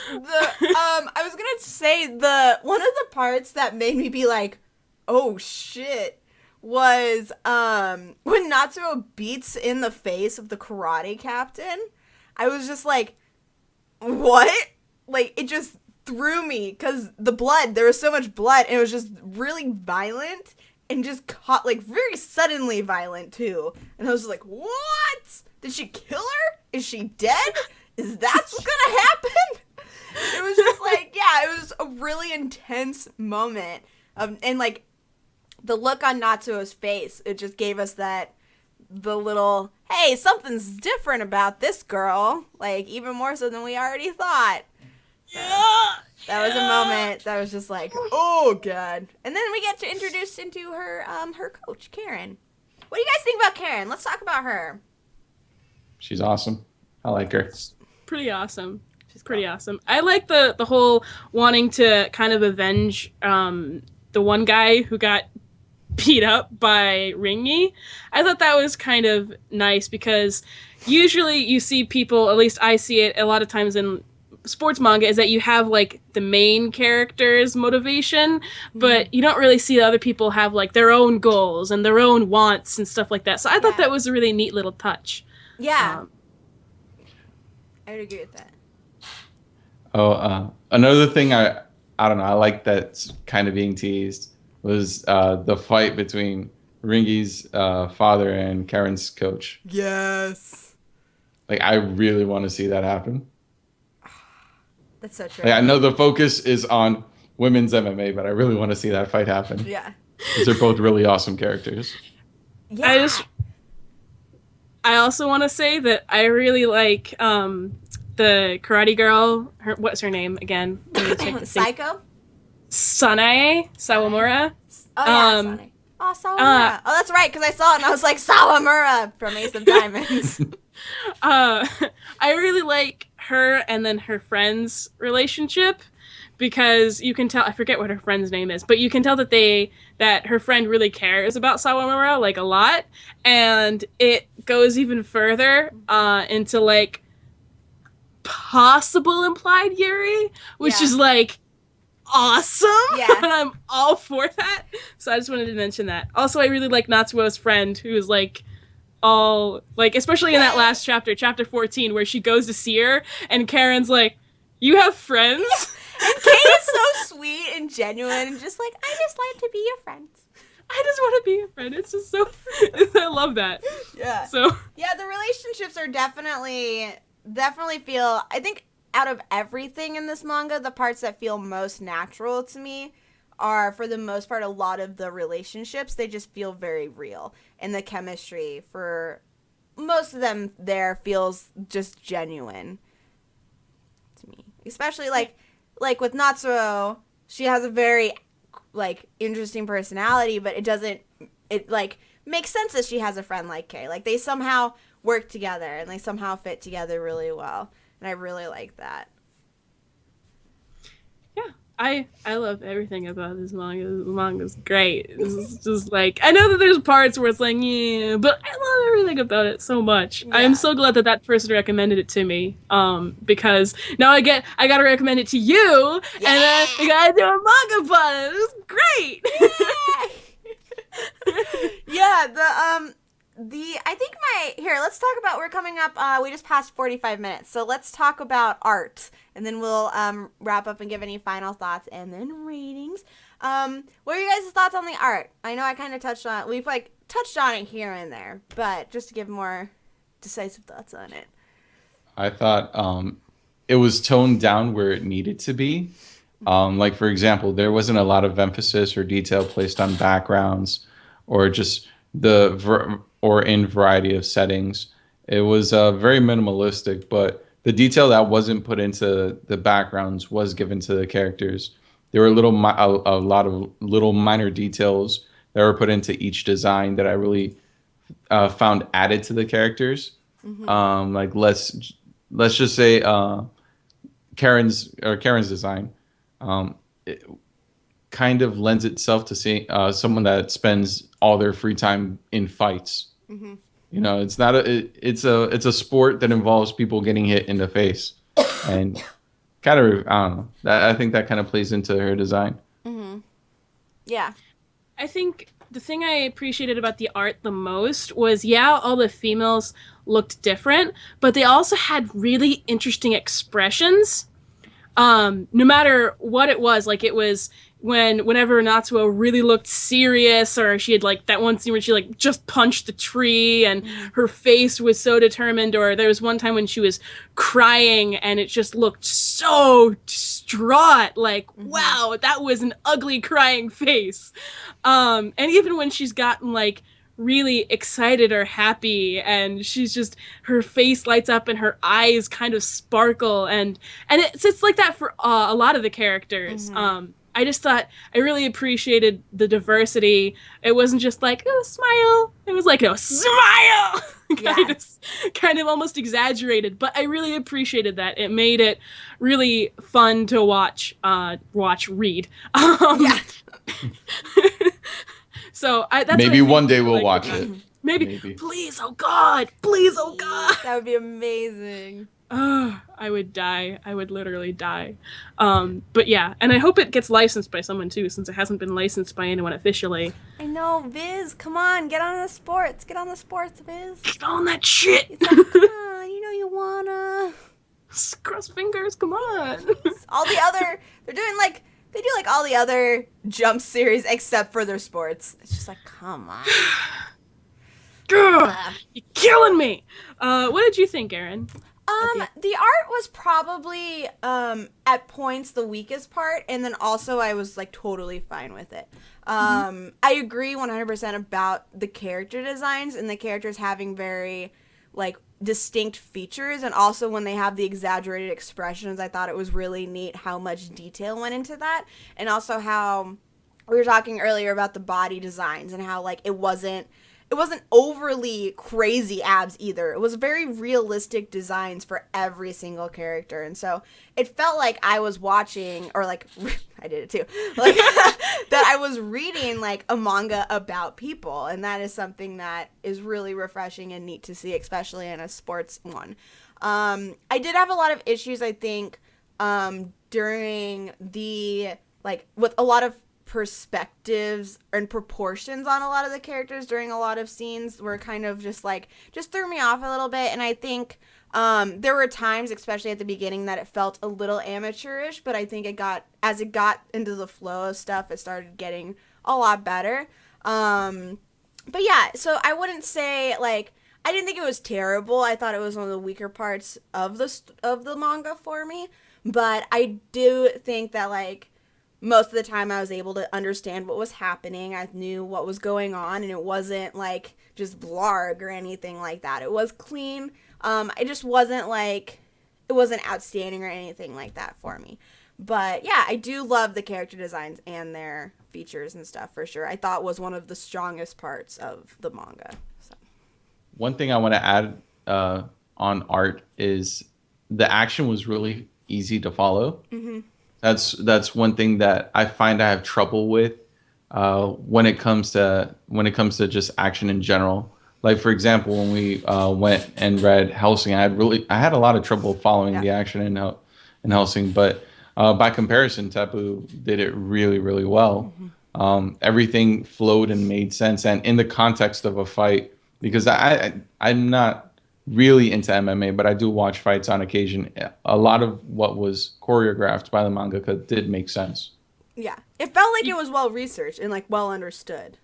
I was gonna say one of the parts that made me be like, oh shit, was when Natsuo beats in the face of the karate captain. I was just like, what? Like, it just threw me because there was so much blood, and it was just really violent and just caught, like, very suddenly violent too. And I was like, what? Did she kill her? Is she dead? Is that what's gonna happen? It was just like, yeah, it was a really intense moment. And like, the look on Natsuo's face, it just gave us the little, hey, something's different about this girl. Like, even more so than we already thought. Yeah. That was a moment that was just like, oh god. And then we get to introduce into her coach, Karen. What do you guys think about Karen? Let's talk about her. She's awesome. I like her. Pretty awesome. She's Pretty cool. awesome. I like the whole wanting to kind of avenge the one guy who got beat up by Ringy. I thought that was kind of nice because usually you see people, at least I see it a lot of times in sports manga, is that you have like the main character's motivation, but you don't really see other people have like their own goals and their own wants and stuff like that. So I thought that was a really neat little touch. Yeah. I would agree with that. Oh, another thing I don't know. I like that's kind of being teased was the fight between Ringy's father and Karen's coach. Yes. Like, I really want to see that happen. That's so true. Like, I know the focus is on women's MMA, but I really want to see that fight happen. Yeah. Because they're both really awesome characters. Yeah. I also want to say that I really like the karate girl. What's her name again? Let me check the thing. Psycho? Sanae Sawamura. Oh, yeah, Sonic. Oh, Sawamura. Oh, that's right, because I saw it and I was like, Sawamura from Ace of Diamonds. I really like her and then her friend's relationship, because you can tell, I forget what her friend's name is, but you can tell that her friend really cares about Sawamura, like, a lot, and it goes even further into like possible implied Yuri, which is like awesome. Yeah. And I'm all for that. So I just wanted to mention that. Also, I really like Natsuo's friend, who is like all like, especially in that last chapter, chapter 14, where she goes to see her and Karen's like, "You have friends?" And Kay is so sweet and genuine and just like, I just like to be your friend. I just want to be a friend. It's just so I love that. Yeah. So yeah, the relationships are definitely feel, I think out of everything in this manga, the parts that feel most natural to me are, for the most part, a lot of the relationships. They just feel very real. And the chemistry for most of them there feels just genuine to me. Especially like with Natsuo, she has a very like interesting personality, but it like makes sense that she has a friend like Kay. Like they somehow work together and they somehow fit together really well. And I really like that. yeah, I love everything about this manga. The manga's great. It's just like, I know that there's parts where it's like, yeah, but I love everything about it so much. Yeah. I am so glad that person recommended it to me. Because now I gotta recommend it to you, and then we gotta do a manga pod. It was great. Yeah, I think let's talk about, we're coming up, we just passed 45 minutes, so let's talk about art, and then we'll wrap up and give any final thoughts, and then ratings. What are you guys' thoughts on the art? I know I kind of touched on it, we've like touched on it here and there, but just to give more decisive thoughts on it. I thought it was toned down where it needed to be. Like, for example, there wasn't a lot of emphasis or detail placed on backgrounds or just or in variety of settings. It was very minimalistic, but the detail that wasn't put into the backgrounds was given to the characters. There were a lot of little minor details that were put into each design that I really found added to the characters. Mm-hmm. Like let's just say Karen's design. It kind of lends itself to seeing someone that spends all their free time in fights. Mm-hmm. You know, it's not it's a sport that involves people getting hit in the face, and kind of I don't know. I think that kind of plays into her design. Mm-hmm. Yeah. I think the thing I appreciated about the art the most was, all the females looked different, but they also had really interesting expressions. No matter what it was, like it was whenever Natsuo really looked serious, or she had like that one scene where she like just punched the tree and her face was so determined, or there was one time when she was crying and it just looked so distraught, like, wow, that was an ugly crying face. And even when she's gotten like really excited or happy and she's just, her face lights up and her eyes kind of sparkle, and it's like that for a lot of the characters. I just thought I really appreciated the diversity. It wasn't just like, oh, smile. It was like, oh, smile. kind of almost exaggerated, but I really appreciated that. It made it really fun to read. So that's maybe one day we'll watch it. Maybe. Please, oh God. Please, oh God. That would be amazing. Oh, I would die. I would literally die. But yeah, and I hope it gets licensed by someone too, since it hasn't been licensed by anyone officially. I know, Viz, come on, get on the sports. Get on the sports, Viz. Get on that shit. It's like, come on, you know you wanna. Cross fingers, come on. All the other, they do like all the other Jump series except for their sports. It's just like, come on. You're killing me. What did you think, Erin? The art was probably at points the weakest part, and then also I was like totally fine with it. I agree 100% about the character designs and the characters having very like distinct features, and also when they have the exaggerated expressions, I thought it was really neat how much detail went into that, and also how we were talking earlier about the body designs and how like it wasn't overly crazy abs either. It was very realistic designs for every single character. And so it felt like I was watching, or like, I did it too, like that I was reading like a manga about people. And that is something that is really refreshing and neat to see, especially in a sports one. I did have a lot of issues, I think, during the, like, with a lot of perspectives and proportions on a lot of the characters during a lot of scenes were kind of just threw me off a little bit. And I think there were times, especially at the beginning, that it felt a little amateurish, but I think as it got into the flow of stuff, it started getting a lot better. But yeah, so I wouldn't say, like, I didn't think it was terrible. I thought it was one of the weaker parts of the manga for me, but I do think that, like, most of the time I was able to understand what was happening. I knew what was going on, and it wasn't like just blarg or anything like that. It was clean. It just wasn't like, it wasn't outstanding or anything like that for me. But yeah, I do love the character designs and their features and stuff for sure. I thought was one of the strongest parts of the manga. So. One thing I want to add on art is the action was really easy to follow. Mm-hmm. That's one thing that I find I have trouble with when it comes to just action in general. Like, for example, when we went and read Hellsing, I had a lot of trouble following the action in Hellsing, but by comparison, Teppuu did it really, really well. Mm-hmm. Everything flowed and made sense, and in the context of a fight, because I'm not really into MMA, but I do watch fights on occasion. A lot of what was choreographed by the mangaka did make sense. Yeah, it felt like it was well researched and like well understood.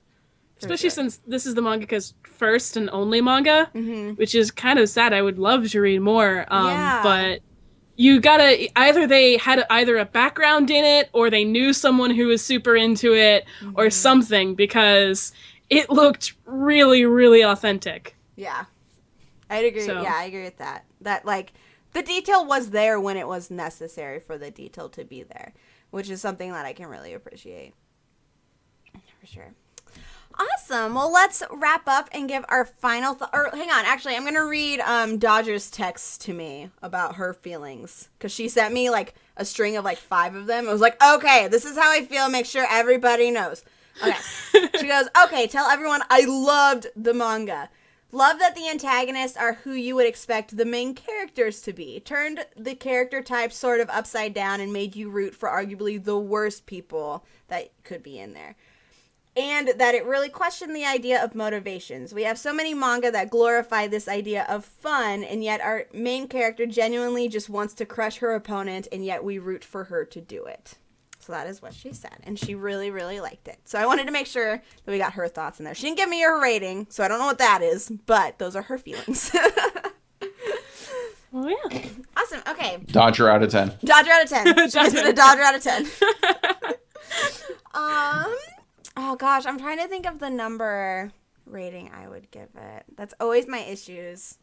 Especially since this is the mangaka's first and only manga, which is kind of sad. I would love to read more, but you gotta they had either a background in it, or they knew someone who was super into it, or something, because it looked really, really authentic. Yeah. I'd agree. So. Yeah, I agree with that. That, like, the detail was there when it was necessary for the detail to be there, which is something that I can really appreciate. For sure. Awesome. Well, let's wrap up and give our final hang on. Actually, I'm going to read Dodger's text to me about her feelings, because she sent me, like, a string of, like, 5 of them. It was like, okay, this is how I feel. Make sure everybody knows. Okay. She goes, okay, tell everyone I loved the manga. Love that the antagonists are who you would expect the main characters to be. Turned the character type sort of upside down and made you root for arguably the worst people that could be in there. And that it really questioned the idea of motivations. We have so many manga that glorify this idea of fun, and yet our main character genuinely just wants to crush her opponent, and yet we root for her to do it. So that is what she said, and she really, really liked it. So I wanted to make sure that we got her thoughts in there. She didn't give me her rating, so I don't know what that is, but those are her feelings. Oh, yeah. Awesome. Okay. Dodger out of 10. Dodger out of 10. She gives it a Dodger out of 10. Oh, gosh. I'm trying to think of the number rating I would give it. That's always my issues.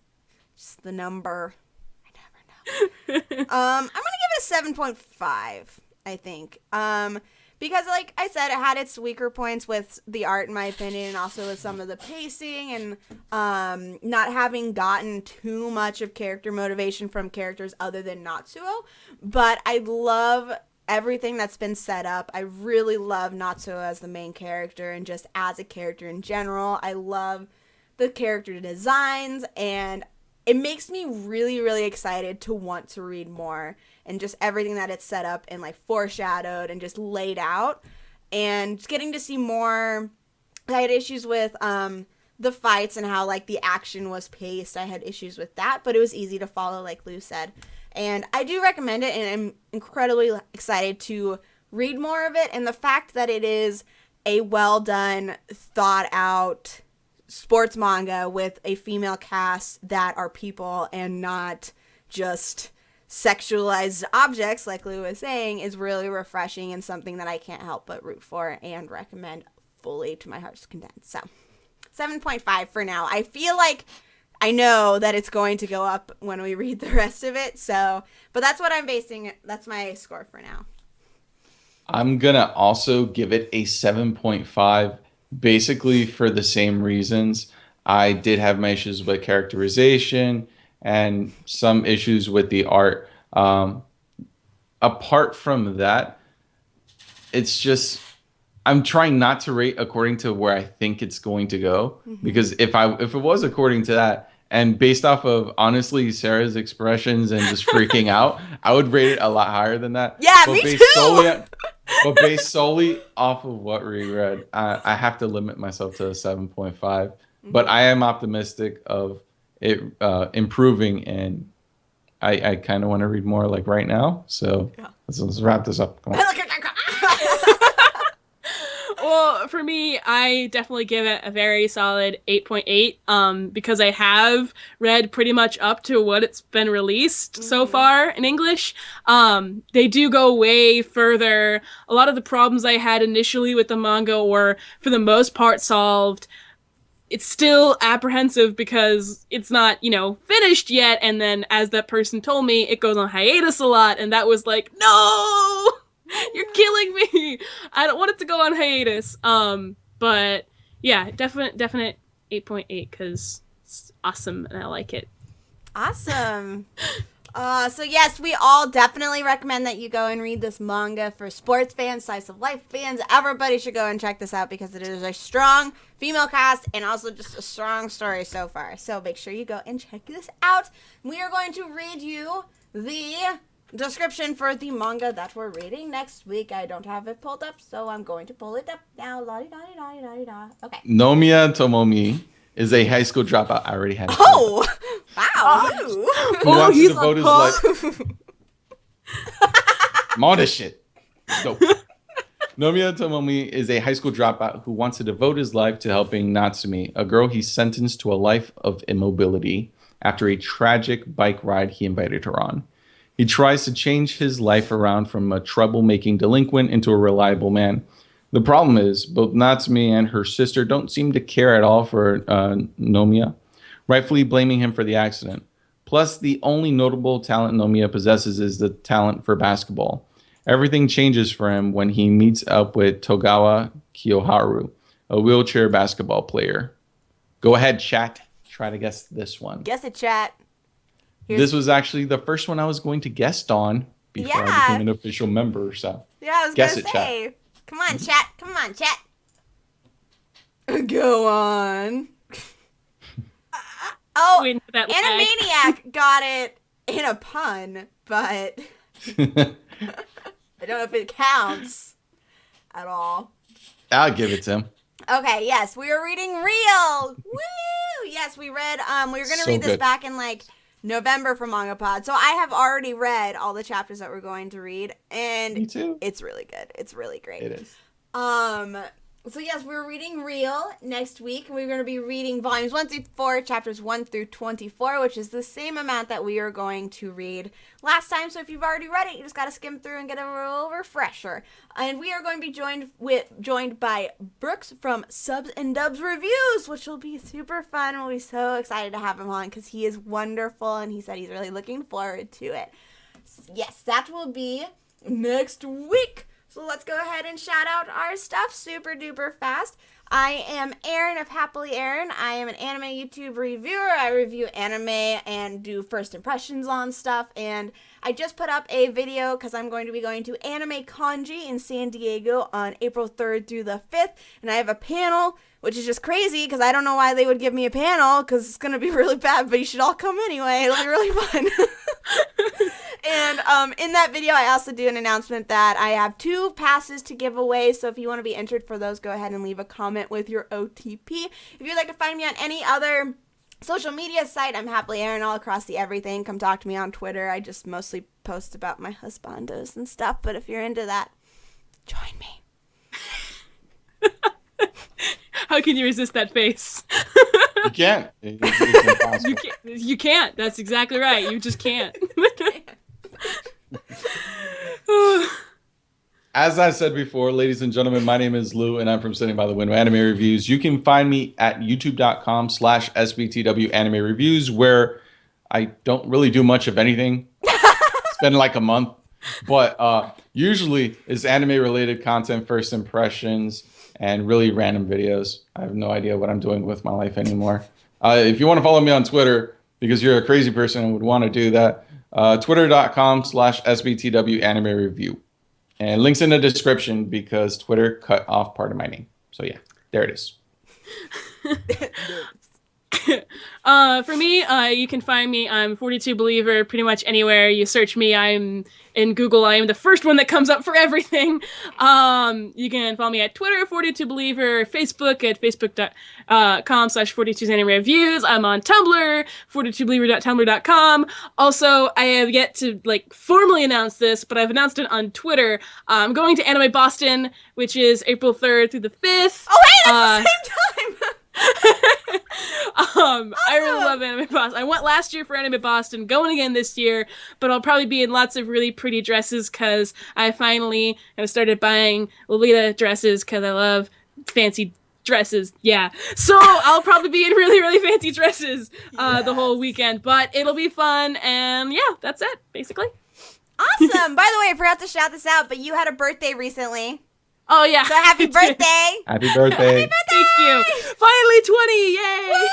Just the number. I never know. I'm going to give it a 7.5. I think. Because, like I said, it had its weaker points with the art, in my opinion, and also with some of the pacing, and not having gotten too much of character motivation from characters other than Natsuo. But I love everything that's been set up. I really love Natsuo as the main character, and just as a character in general. I love the character designs, and it makes me really, really excited to want to read more. And just everything that it's set up and, like, foreshadowed and just laid out. And just getting to see more. I had issues with the fights and how, like, the action was paced. I had issues with that, but it was easy to follow, like Lou said. And I do recommend it, and I'm incredibly excited to read more of it. And the fact that it is a well-done, thought-out sports manga with a female cast that are people and not just sexualized objects, like Lou was saying, is really refreshing and something that I can't help but root for and recommend fully to my heart's content. So 7.5 for now. I feel like I know that it's going to go up when we read the rest of it. So, but that's what I'm basing it. That's my score for now. I'm gonna also give it a 7.5 basically for the same reasons. I did have my issues with characterization and some issues with the art. Apart from that, it's just I'm trying not to rate according to where I think it's going to go, because if it was according to that and based off of honestly Sarah's expressions and just freaking out, I would rate it a lot higher than that. Yeah, But me based too. based solely off of what we read, I have to limit myself to a 7.5. But I am optimistic of it improving, and I kind of want to read more like right now. So let's wrap this up. Come on. Well, for me, I definitely give it a very solid 8.8, because I have read pretty much up to what it's been released so far in English. They do go way further. A lot of the problems I had initially with the manga were, for the most part, solved. It's still apprehensive because it's not, finished yet, and then, as that person told me, it goes on hiatus a lot, and that was like, no! You're killing me. I don't want it to go on hiatus. But yeah, definite 8.8 because it's awesome and I like it. Awesome. So yes, we all definitely recommend that you go and read this manga for sports fans, slice of life fans. Everybody should go and check this out because it is a strong female cast and also just a strong story so far. So make sure you go and check this out. We are going to read you the description for the manga that we're reading next week. I don't have it pulled up, so I'm going to pull it up now. La-di-da-di-da-di-da-di-da. Okay. Nomiya Tomomi is a high school dropout. I already had it. Oh, wow. Who wants to devote his life. I'm on this shit. Let's go. Nomiya Tomomi is a high school dropout who wants to devote his life to helping Natsumi, a girl he's sentenced to a life of immobility after a tragic bike ride he invited her on. He tries to change his life around from a troublemaking delinquent into a reliable man. The problem is, both Natsumi and her sister don't seem to care at all for Nomiya, rightfully blaming him for the accident. Plus, the only notable talent Nomiya possesses is the talent for basketball. Everything changes for him when he meets up with Togawa Kiyoharu, a wheelchair basketball player. Go ahead, chat. Try to guess this one. Guess it, chat. This was actually the first one I was going to guest on before I became an official member. So yeah, I was going to say. Chat. Come on, chat. Come on, chat. Go on. Animaniac got it in a pun, but I don't know if it counts at all. I'll give it to him. Okay, yes, we are reading Real. Woo! Yes, we read, we were going to read this back in, November for MangaPod. So I have already read all the chapters that we're going to read, and me too. It's really good. It's really great. It is. So yes, we're reading Real next week. We're going to be reading volumes 1 through 4, chapters 1 through 24, which is the same amount that we are going to read last time. So if you've already read it, you just got to skim through and get a little refresher. And we are going to be joined by Brooks from Subs and Dubs Reviews, which will be super fun. We'll be so excited to have him on because he is wonderful, and he said he's really looking forward to it. Yes, that will be next week. So let's go ahead and shout out our stuff super duper fast. I am Erin of HappiLeeErin. I am an anime YouTube reviewer. I review anime and do first impressions on stuff. And I just put up a video because I'm going to be going to Anime Kanji in San Diego on April 3rd through the 5th. And I have a panel, which is just crazy because I don't know why they would give me a panel because it's going to be really bad, but you should all come anyway. It'll be really fun. And in that video, I also do an announcement that I have 2 passes to give away. So if you want to be entered for those, go ahead and leave a comment with your OTP. If you'd like to find me on any other social media site, I'm HappiLeeErin all across the everything. Come talk to me on Twitter. I just mostly post about my husbandos and stuff. But if you're into that, join me. How can you resist that face? You can't. It's impossible. You can't. That's exactly right. You just can't. As I said before, ladies and gentlemen, my name is Lou, and I'm from Sitting by the Window Anime Reviews. You can find me at youtube.com/SBTW Anime Reviews, where I don't really do much of anything. It's been like a month. But usually it's anime-related content, first impressions, and really random videos. I have no idea what I'm doing with my life anymore. If you want to follow me on Twitter, because you're a crazy person and would want to do that, twitter.com/SBTW anime review. And links in the description because Twitter cut off part of my name. So yeah, there it is. For me, you can find me. I'm 42Believer pretty much anywhere you search me. I'm in Google. I am the first one that comes up for everything. You can follow me at Twitter, 42Believer, Facebook at facebook.com/42anime-reviews. I'm on Tumblr, 42believer.tumblr.com. Also, I have yet to formally announce this, but I've announced it on Twitter. I'm going to Anime Boston, which is April 3rd through the 5th. Oh, hey, that's the same time! Awesome. I really love Anime Boston. I went last year for Anime Boston, going again this year, but I'll probably be in lots of really pretty dresses because I finally have started buying Lolita dresses because I love fancy dresses. Yeah. So I'll probably be in really, really fancy dresses the whole weekend, but it'll be fun, and yeah, that's it, basically. Awesome. By the way, I forgot to shout this out, but you had a birthday recently. Oh, yeah. So happy birthday. Happy birthday. Thank you. Finally 20. Yay. Woo!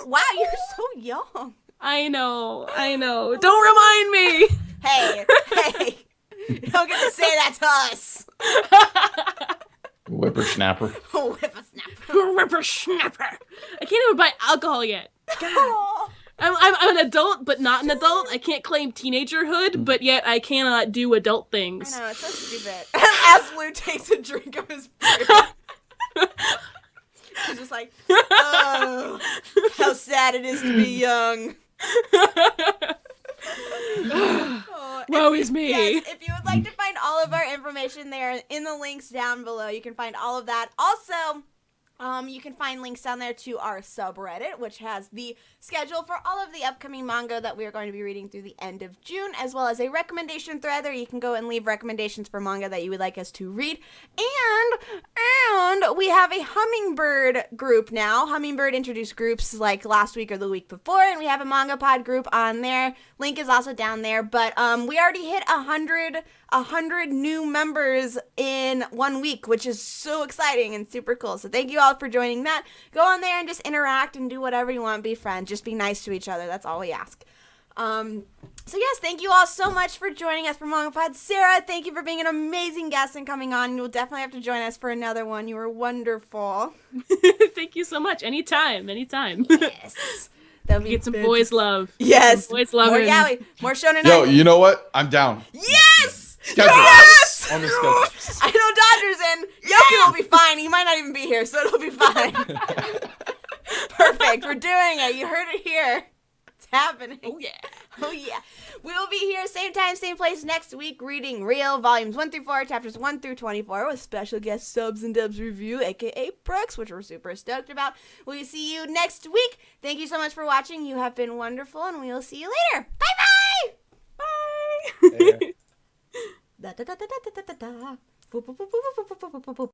Wow, you're so young. I know. Don't remind me. Hey. You don't get to say that to us. Whippersnapper. Whippersnapper. I can't even buy alcohol yet. God. I'm an adult, but not an adult. I can't claim teenagerhood, but yet I cannot do adult things. I know, it's so stupid. As Lou takes a drink of his beer. He's just like, oh, how sad it is to be young. Woe is me. Yes, if you would like to find all of our information there in the links down below, you can find all of that. Also, you can find links down there to our subreddit, which has the schedule for all of the upcoming manga that we are going to be reading through the end of June, as well as a recommendation thread there. You can go and leave recommendations for manga that you would like us to read. And we have a Hummingbird group now. Hummingbird introduced groups like last week or the week before, and we have a MangaPod group on there. Link is also down there. But we already hit 100 new members in 1 week, which is so exciting and super cool. So thank you all for joining that. Go on there and just interact and do whatever you want. Be friends. Just be nice to each other. That's all we ask. So yes, thank you all so much for joining us for MangaPod. Sarah, thank you for being an amazing guest and coming on. You'll definitely have to join us for another one. You were wonderful. Thank you so much. Anytime. Yes. Get some boys love. Yes. Boys love. More yaoi. More shonen. Yo, you know what? I'm down. Yes! Schedule. Yes! On the schedule. I know Dodger's in. Yoki will be fine. He might not even be here, so it'll be fine. Perfect. We're doing it. You heard it here. It's happening. Oh, yeah. Oh, yeah. We will be here same time, same place next week reading Real Volumes 1 through 4, Chapters 1 through 24 with special guest Subs and Dubs review, a.k.a. Brooks, which we're super stoked about. We'll see you next week. Thank you so much for watching. You have been wonderful, and we will see you later. Bye-bye! Bye. Da da da da da da da da.